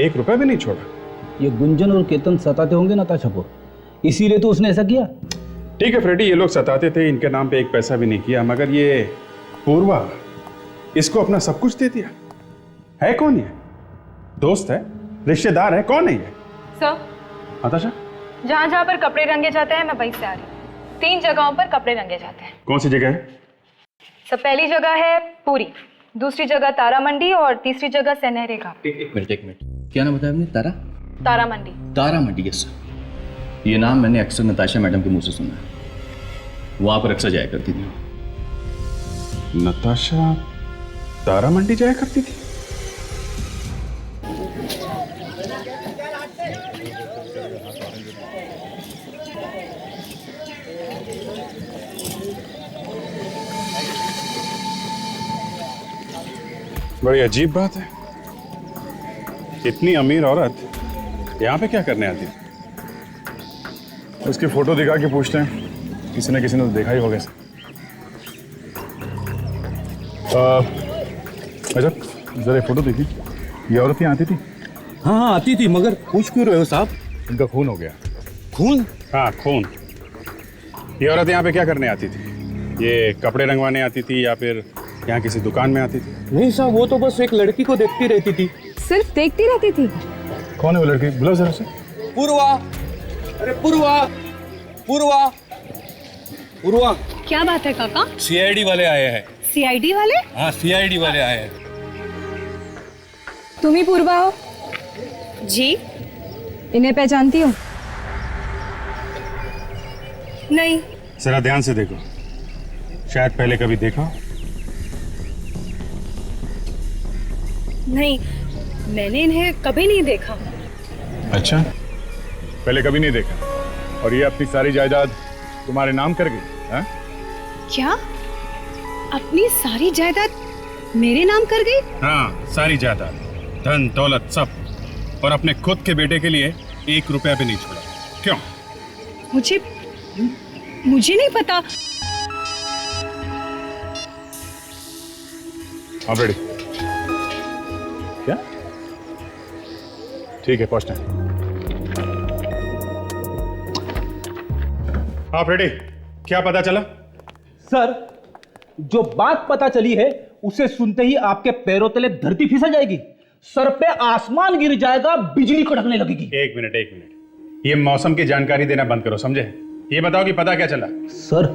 1 रुपया भी नहीं छोड़ा। ये गुंजन और केतन सताते होंगे नताशा को, इसीलिए तो उसने ऐसा किया। ठीक है फ्रेडी, ये लोग सताते थे, इनके नाम पे 1 पैसा भी नहीं किया, मगर ये पूर्वा इसको अपना सब कुछ दे दिया। है कौन ये? दोस्त है, रिश्तेदार है, कौन है ये? सर, नताशा, जहाँ जहाँ पर कपड़े रंगे जाते हैं मैं वहीं से आ रही हूँ। 3 जगहों पर कपड़े रंगे जाते हैं। कौन सी जगह है? सब पहली जगह है पूरी, दूसरी जगह तारा मंडी और तीसरी जगह सनहरे घाट। एक मिनट, क्या नाम बताया आपने? तारा? तारा मंडी। तारा मंडी, यस सर। ये नाम मैंने अक्सर नताशा मैडम के मुंह से सुना है, वहां पर अक्सर जाया करती थी। नताशा तारा मंडी जाया करती थी? बड़ी अजीब बात है, इतनी अमीर औरत यहाँ पे क्या करने आती? उसकी फोटो दिखा के पूछते हैं, किसी न किसी ने तो देखा ही होगा। अच्छा जरा फोटो देखिए, ये औरत यहाँ आती थी? हाँ आती थी, मगर पूछ क्यों रहे हो साहब? इनका खून हो गया। खून? हाँ खून। ये औरत यहाँ पे क्या करने आती थी? ये कपड़े रंगवाने आती थी या फिर यहाँ किसी दुकान में आती थी? नहीं साहब, वो तो बस एक लड़की को देखती रहती थी। सिर्फ देखती रहती थी? कौन है वो लड़की? बुलाओ जरा से। पूर्वा, अरे पूर्वा, पूर्वा, पूर्वा। क्या बात है काका? सीआईडी वाले आए हैं। सीआईडी वाले? हाँ सीआईडी वाले आए हैं। तुम ही पूर्वा हो? जी। इन्हें पहचानती हो? नहीं। जरा ध्यान से देखो, शायद पहले कभी देखा हो। नहीं, मैंने इन्हें कभी नहीं देखा। अच्छा, पहले कभी नहीं देखा, और ये अपनी सारी जायदाद तुम्हारे नाम कर गई? हाँ? क्या? अपनी सारी जायदाद मेरे नाम कर गई? हाँ, सारी जायदाद, धन दौलत सब, और अपने खुद के बेटे के लिए 1 रुपया भी नहीं छोड़ा। क्यों? मुझे नहीं पता। हाँ रेडी। क्या? ठीक है, पहुंचना है। हाँ रेडी, क्या पता चला? सर, जो बात पता चली है उसे सुनते ही आपके पैरों तले धरती फिसल जाएगी, सर पे आसमान गिर जाएगा, बिजली कड़कने लगेगी। एक मिनट, ये मौसम की जानकारी देना बंद करो, समझे? ये बताओ कि पता क्या चला? सर,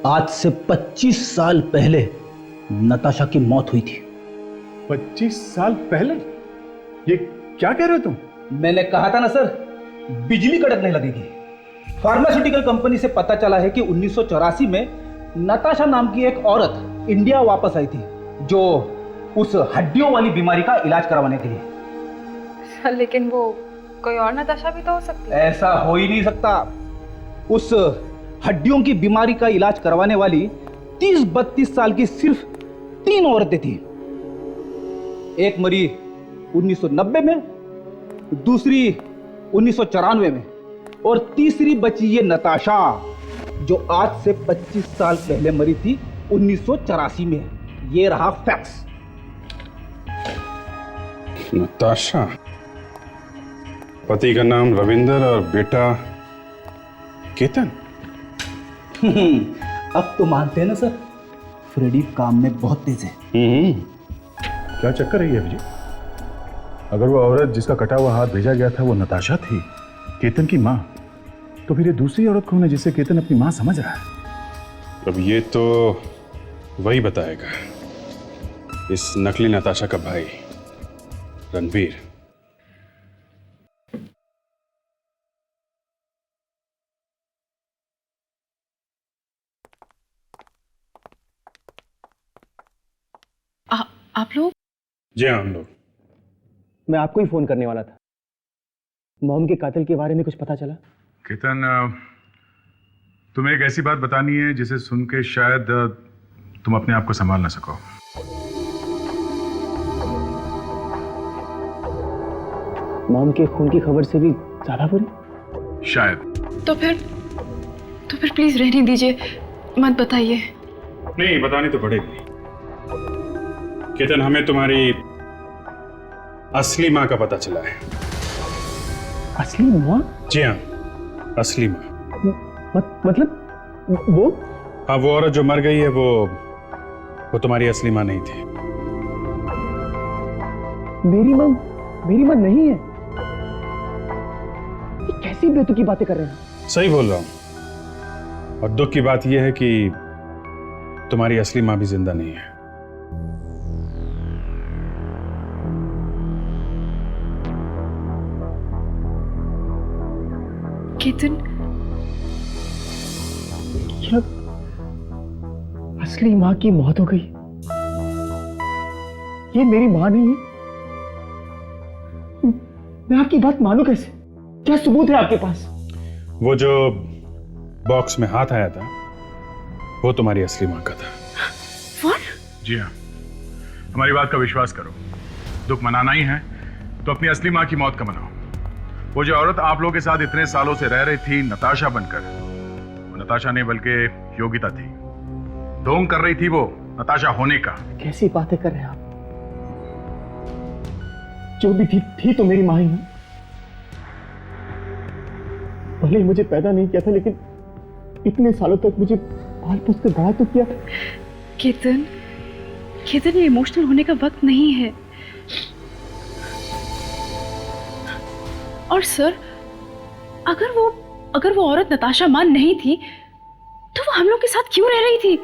आज से 25 साल पहले नताशा की मौत हुई थी। 25 साल पहले? ये क्या कह रहे हो तुम? मैंने कहा था ना सर, बिजली कड़कने लगेगी। फार्मास्यूटिकल कंपनी से पता चला है कि 1984 में नताशा नाम की एक औरत इंडिया वापस आई थी, जो उस हड्डियों वाली बीमारी का इलाज करवाने के लिए। सर लेकिन वो कोई और नताशा भी तो हो सकती है। ऐसा हो ही नहीं सकता। उस हड्डियों की बीमारी का इलाज करवाने वाली 30-32 साल की सिर्फ 3 औरतें थी। एक मरी 1990 में, दूसरी 1994 में, और तीसरी बची ये नताशा, जो आज से 25 साल पहले मरी थी 1984 में। ये रहा फैक्ट्स। नताशा, पति का नाम रविंदर और बेटा केतन। अब तो मानते हैं ना सर, फ्रेडी काम में बहुत तेज है। क्या चक्कर है ये अभिजीत? अगर वो औरत जिसका कटा हुआ हाथ भेजा गया था वो नताशा थी, केतन की माँ, तो फिर ये दूसरी औरत कौन है जिसे केतन अपनी माँ समझ रहा है? अब ये तो वही बताएगा, इस नकली नताशा का भाई रणवीर। आप लोग? जी हाँ, हम लोग। मैं आपको ही फोन करने वाला था। मॉम के कातिल के बारे में कुछ पता चला? केतन, तुम्हें एक ऐसी बात बतानी है जिसे सुन के शायद तुम अपने आप को संभाल ना सको। मॉम के खून की खबर से भी ज्यादा बुरी? शायद। तो फिर प्लीज रहने दीजिए, मत बताइए। नहीं, बतानी तो पड़ेगी। केतन, हमें तुम्हारी असली माँ का पता चला है। असली माँ? जी हाँ, असली माँ। मतलब वो? हाँ, वो औरत जो मर गई है वो तुम्हारी असली माँ नहीं थी। मेरी माँ नहीं है? ये कैसी बेतुकी बातें कर रहे हैं? सही बोल रहा हूँ। और दुख की बात यह है कि तुम्हारी असली माँ भी जिंदा नहीं है। केतन, असली माँ की मौत हो गई? ये मेरी माँ नहीं है? मैं आपकी बात मानूं कैसे? क्या सबूत है आपके पास? वो जो बॉक्स में हाथ आया था वो तुम्हारी असली माँ का था। What? जी हाँ, हमारी बात का विश्वास करो। दुख मनाना ही है तो अपनी असली माँ की मौत का मनाओ। वो जो औरत आप लोगों के साथ इतने सालों से रह रही थी नताशा बनकर, वो नताशा नहीं बल्कि योगिता थी। ढोंग कर रही थी वो नताशा होने का। कैसी बातें कर रहे हैं आप? जो भी थी तो मेरी माँ ही है। भले ही मुझे पैदा नहीं किया था, लेकिन इतने सालों तक मुझे पाल पोस कर बड़ा तो किया। केतन, ये इमोशनल होने का वक्त नहीं है। और सर, अगर वो औरत नताशा मान नहीं थी तो वो हम लोग के साथ क्यों रह रही थी?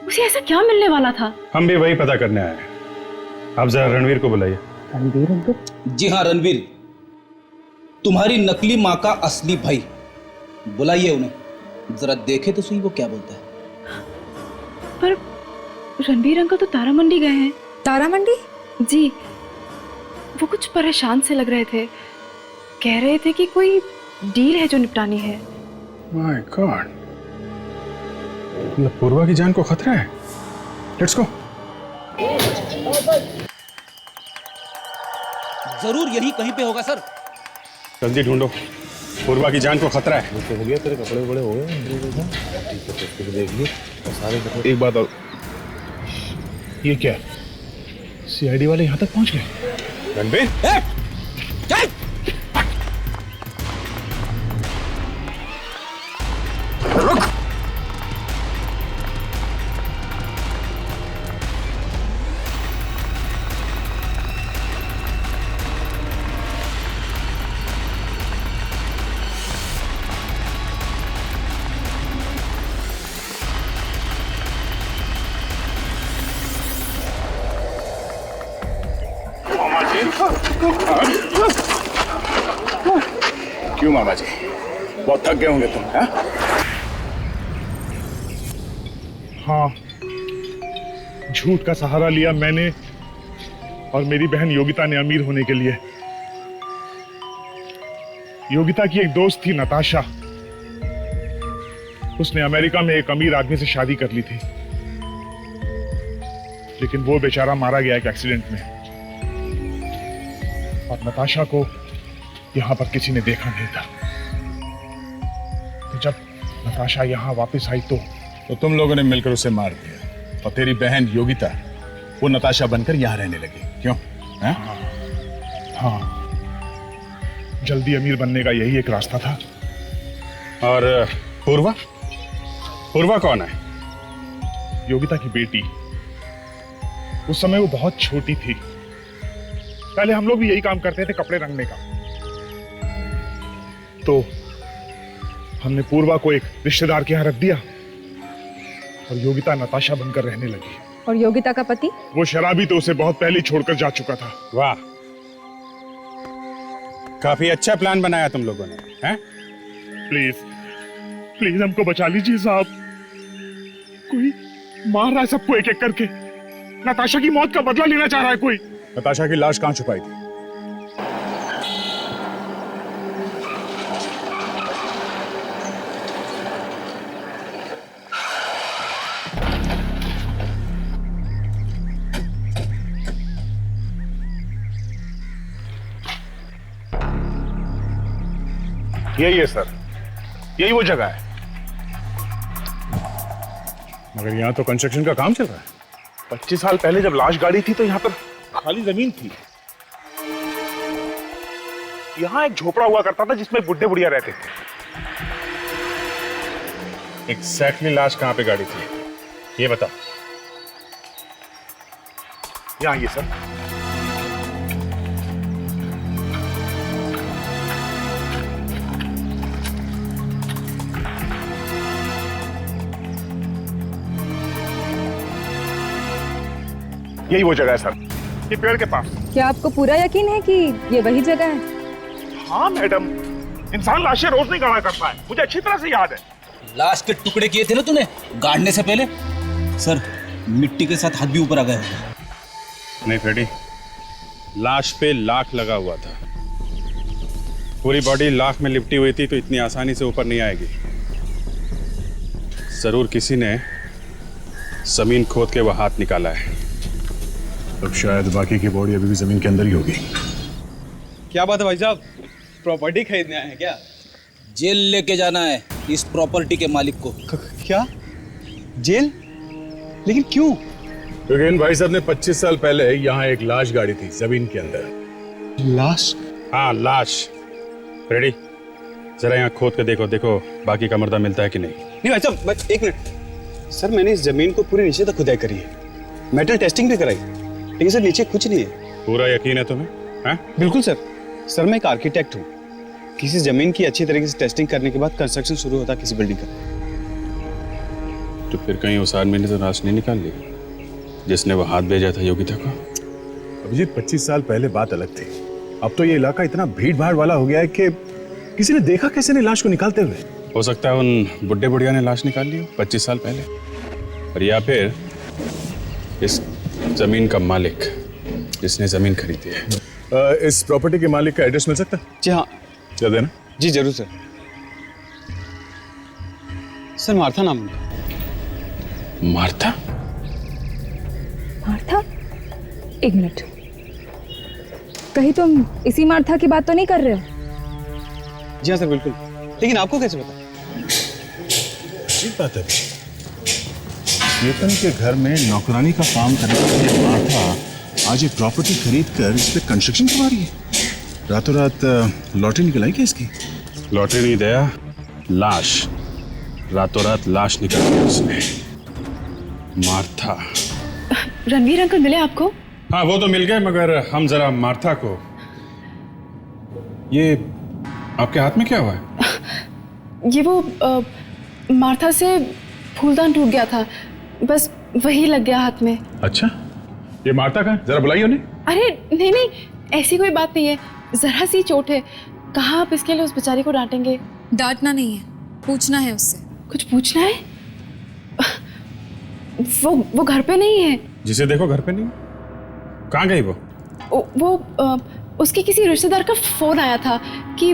उसे ऐसा क्या मिलने वाला था? हम भी वही पता करने आए हैं। आप जरा रणवीर को बुलाइए। रणवीर अंकल? जी हाँ, रणवीर, तुम्हारी नकली माँ का असली भाई। बुलाइए उन्हें, जरा देखे तो सही वो क्या बोलता है। पर रणवीर अंकल तो तारामंडी गए हैं। तारामंडी? जी, वो कुछ परेशान से लग रहे थे। कह रहे थे कि कोई डील है जो निपटानी है। माय गॉड, मतलब पूर्वा की जान को खतरा है। Let's go. जरूर यही कहीं पे होगा सर। जल्दी ढूंढो, पूर्वा की जान को खतरा है। हो गया, तेरे कपड़े बड़े हो गए। देख लिए सारे कपड़े। एक बात और, ये क्या? सीआईडी वाले यहाँ तक पहुँच गए? रणबीर, क्यों मामा जी, बहुत थक गए होंगे तुम? हाँ, झूठ का सहारा लिया मैंने और मेरी बहन योगिता ने अमीर होने के लिए। योगिता की एक दोस्त थी नताशा, उसने अमेरिका में एक अमीर आदमी से शादी कर ली थी, लेकिन वो बेचारा मारा गया एक एक्सीडेंट में। और नताशा को यहां पर किसी ने देखा नहीं था। तो जब नताशा यहां वापस आई तो तुम लोगों ने मिलकर उसे मार दिया और तेरी बहन योगिता वो नताशा बनकर यहां रहने लगी, क्यों? हाँ, जल्दी अमीर बनने का यही एक रास्ता था। और पूर्वा? पूर्वा कौन है? योगिता की बेटी। उस समय वो बहुत छोटी थी। पहले हम लोग भी यही काम करते थे, कपड़े रंगने का। तो हमने पूर्वा को एक रिश्तेदार के यहां रख दिया और योगिता नताशा बनकर रहने लगी। और योगिता का पति? वो शराबी तो उसे बहुत पहले छोड़कर जा चुका था। वाह, काफी अच्छा प्लान बनाया तुम लोगों ने, हैं? प्लीज प्लीज हमको बचा लीजिए साहब, कोई मार रहा है सबको एक एक करके। नताशा की मौत का बदला लेना चाह रहा है कोई। नताशा की लाश कहां छुपाई थी? यही है सर, यही वो जगह है। मगर यहां तो कंस्ट्रक्शन का काम चल रहा है। 25 साल पहले जब लाश गाड़ी थी तो यहाँ पर खाली जमीन थी। यहाँ एक झोपड़ा हुआ करता था जिसमें बुढ़े बुढ़िया रहते थे। एग्जैक्टली लाश कहां पे गाड़ी थी ये बताओ। यहाँ ये सर। यही वो जगह है सर, ये पेड़ के पास। क्या आपको पूरा यकीन है कि ये वही जगह है? हाँ मैडम, इंसान लाशें रोज नहीं गाड़ा करता है, मुझे अच्छी तरह से याद है। लाश के टुकड़े किए थे ना तूने गाड़ने से पहले? सर, मिट्टी के साथ हाथ भी ऊपर आ गया। नहीं फ्रेडी, लाश पे लाख लगा हुआ था। पूरी बॉडी लाख में लिपटी हुई थी तो इतनी आसानी से ऊपर नहीं आएगी। जरूर किसी ने जमीन खोद के वो हाथ निकाला है। अब शायद बाकी की बॉडी अभी भी जमीन के अंदर ही होगी। क्या बात है भाई साहब, प्रॉपर्टी खरीदने आए हैं क्या? जेल लेके जाना है इस प्रॉपर्टी के मालिक को। क्या जेल? लेकिन क्यों? क्योंकि इन भाई साहब ने 25 साल पहले यहाँ एक लाश गाड़ी थी जमीन के अंदर। लाश? हाँ लाश। रेडी, जरा यहाँ खोद के देखो, देखो बाकी का मुर्दा मिलता है कि नहीं। नहीं भाई साहब, एक मिनट सर, मैंने इस जमीन को पूरी नीचे तक खुदाई करी है, मेटल टेस्टिंग भी कराई, लेकिन सर नीचे कुछ नहीं है। पूरा यकीन है तुम्हें? हाँ? बिल्कुल सर। सर मैं एक आर्किटेक्ट हूँ, किसी जमीन की अच्छी तरीके से टेस्टिंग करने के बाद कंस्ट्रक्शन शुरू होता है किसी बिल्डिंग का। तो फिर कहीं उस आदमी ने तो लाश नहीं निकाल ली जिसने वो हाथ भेजा था योगिता को? अभिजीत, 25 साल पहले बात अलग थी। अब तो ये इलाका इतना भीड़ भाड़ वाला हो गया है कि किसी ने देखा कैसे नहीं लाश को निकालते हुए। हो सकता है उन बुड्ढे बुढ़िया ने लाश निकाल ली 25 साल पहले, और या फिर इस जमीन का मालिक जिसने जमीन खरीदी है। इस प्रॉपर्टी के मालिक का एड्रेस मिल सकता है? जी हाँ। क्या देना? जी जरूर सर। सर मार्था नाम है। मार्था? मार्था? एक मिनट, कहीं तुम इसी मार्था की बात तो नहीं कर रहे हो? जी हाँ सर बिल्कुल, लेकिन आपको कैसे पता? ठीक बात है। चेतन के घर में नौकरानी का काम करने वाली मार्था आज एक प्रॉपर्टी खरीद कर इस पे कंस्ट्रक्शन करवा रही है। रातों रात लॉटरी निकल आई क्या इसकी? लॉटरी नहीं दया, लाश। रातों रात लाश निकल गई उसने। मार्था। रणवीर अंकल मिले आपको? हाँ वो तो मिल गए, मगर हम जरा मार्था को। ये आपके हाथ में क्या हुआ है? ये वो मार्था से फूलदान टूट गया था, बस वही लग गया हाथ में। अच्छा, ये मार्था का? जरा बुलाइए उन्हें। अरे नहीं नहीं, ऐसी कोई बात नहीं है, जरा सी चोट है। कहाँ आप इसके लिए उस बेचारी को डांटेंगे? डांटना नहीं है, पूछना है उससे। कुछ पूछना है? वो घर पे नहीं है। जिसे देखो घर पे नहीं। कहाँ गई वो? उसके किसी रिश्तेदार का फोन आया था कि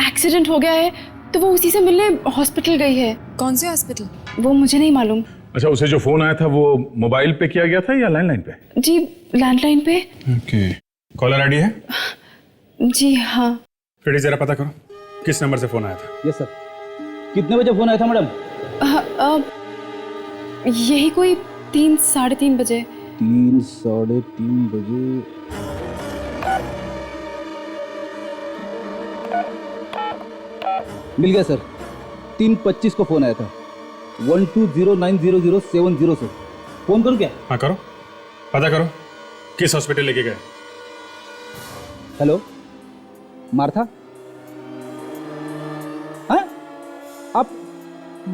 एक्सीडेंट हो गया है, तो वो उसी से मिलने हॉस्पिटल गई है। कौन से हॉस्पिटल? वो मुझे नहीं मालूम। अच्छा, उसे जो फोन आया था वो मोबाइल पे किया गया था या लैंडलाइन पे? जी लैंडलाइन पे। ओके, कॉलर आईडी है? जी हाँ। फ्रेडी जरा पता करो किस नंबर से फोन आया था। Yes sir. कितने बजे फोन आया था मैडम? यही कोई 3-3:30 बजे। 3-3:30 बजे। मिल गया सर। 3:25 को फोन आया था 12090070 से। फोन करूं क्या? हाँ करो, पता करो किस हॉस्पिटल लेके गए। Hello Martha? हाँ, आप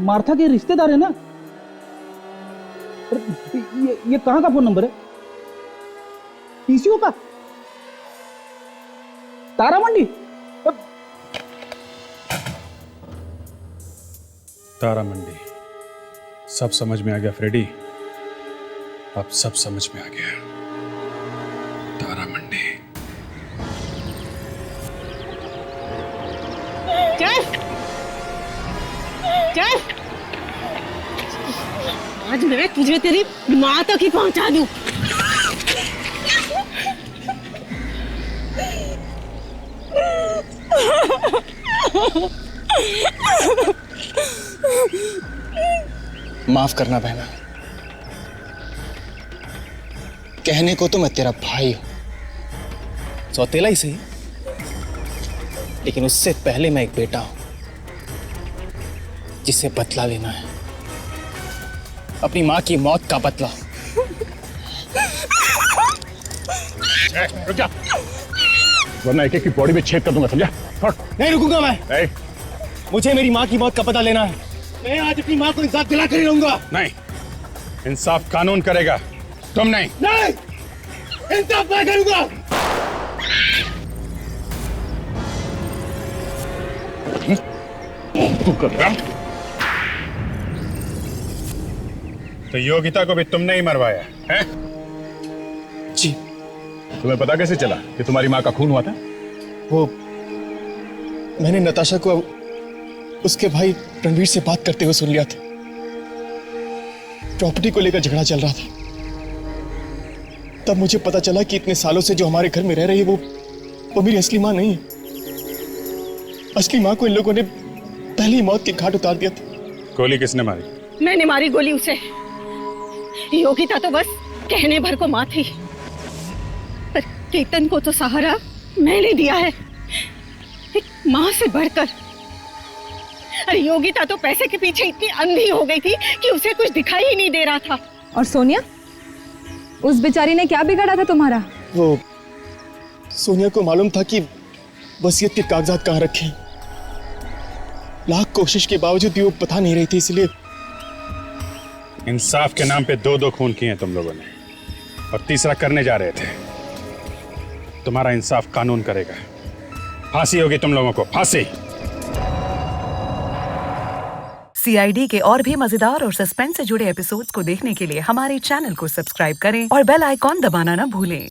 मार्था के रिश्तेदार है ना? ये कहाँ का फोन नंबर है? पीसीओ का? तारा मंडी? तारा मंडी। सब समझ में आ गया फ्रेडी, अब सब समझ में आ गया। तारा मंडी। चल आज मैं तुझे तेरी माँ तक ही पहुंचा दूं। माफ करना बहना, कहने को तो मैं तेरा भाई हूं, सौतेला ही सही, लेकिन उससे पहले मैं एक बेटा हूं जिसे बदला लेना है, अपनी मां की मौत का बदला। रुक जा, वरना एक की बॉडी में छेद कर दूंगा, समझा? नहीं रुकूंगा मैं। मुझे मेरी मां की मौत का पता लेना है। मैं आज अपनी मां को इंसाफ दिला कर ही रहूंगा। नहीं, इंसाफ कानून करेगा, तुम नहीं। नहीं, इंसाफ मैं करूंगा। तू कर रहा? तो योगिता को भी तुमने ही मरवाया है? जी। तुम्हें पता कैसे चला कि तुम्हारी माँ का खून हुआ था? वो मैंने नताशा को उसके भाई रणवीर से बात करते हुए सुन लिया था। प्रॉपर्टी को लेकर झगड़ा चल रहा था। तब मुझे पता चला कि इतने सालों से जो हमारे घर में रह रही है वो मेरी असली माँ नहीं है। असली माँ को इन लोगों ने पहली मौत के घाट उतार दिया था। गोली किसने मारी? मैंने मारी गोली उसे। योगिता तो बस कहने भर को माँ थी, पर केतन को तो सहारा मैंने दिया है, एक माँ से बढ़कर। अरे योगिता तो पैसे के पीछे इतनी अंधी हो गई थी कि उसे कुछ दिखाई ही नहीं दे रहा था। और सोनिया, उस बेचारी ने क्या बिगाड़ा था तुम्हारा? वो सोनिया को मालूम था कि वसीयत के कागजात कहाँ रखे। लाख कोशिश के बावजूद भी वो बता नहीं रही थी, इसलिए इंसाफ के नाम पे 2-2 खून किए हैं तुम लोगों ने, और तीसरा करने जा रहे थे। तुम्हारा इंसाफ कानून करेगा। फांसी होगी तुम लोगों को, फांसी। CID के और भी मजेदार और सस्पेंस से जुड़े एपिसोड्स को देखने के लिए हमारे चैनल को सब्सक्राइब करें और बेल आइकॉन दबाना ना भूलें।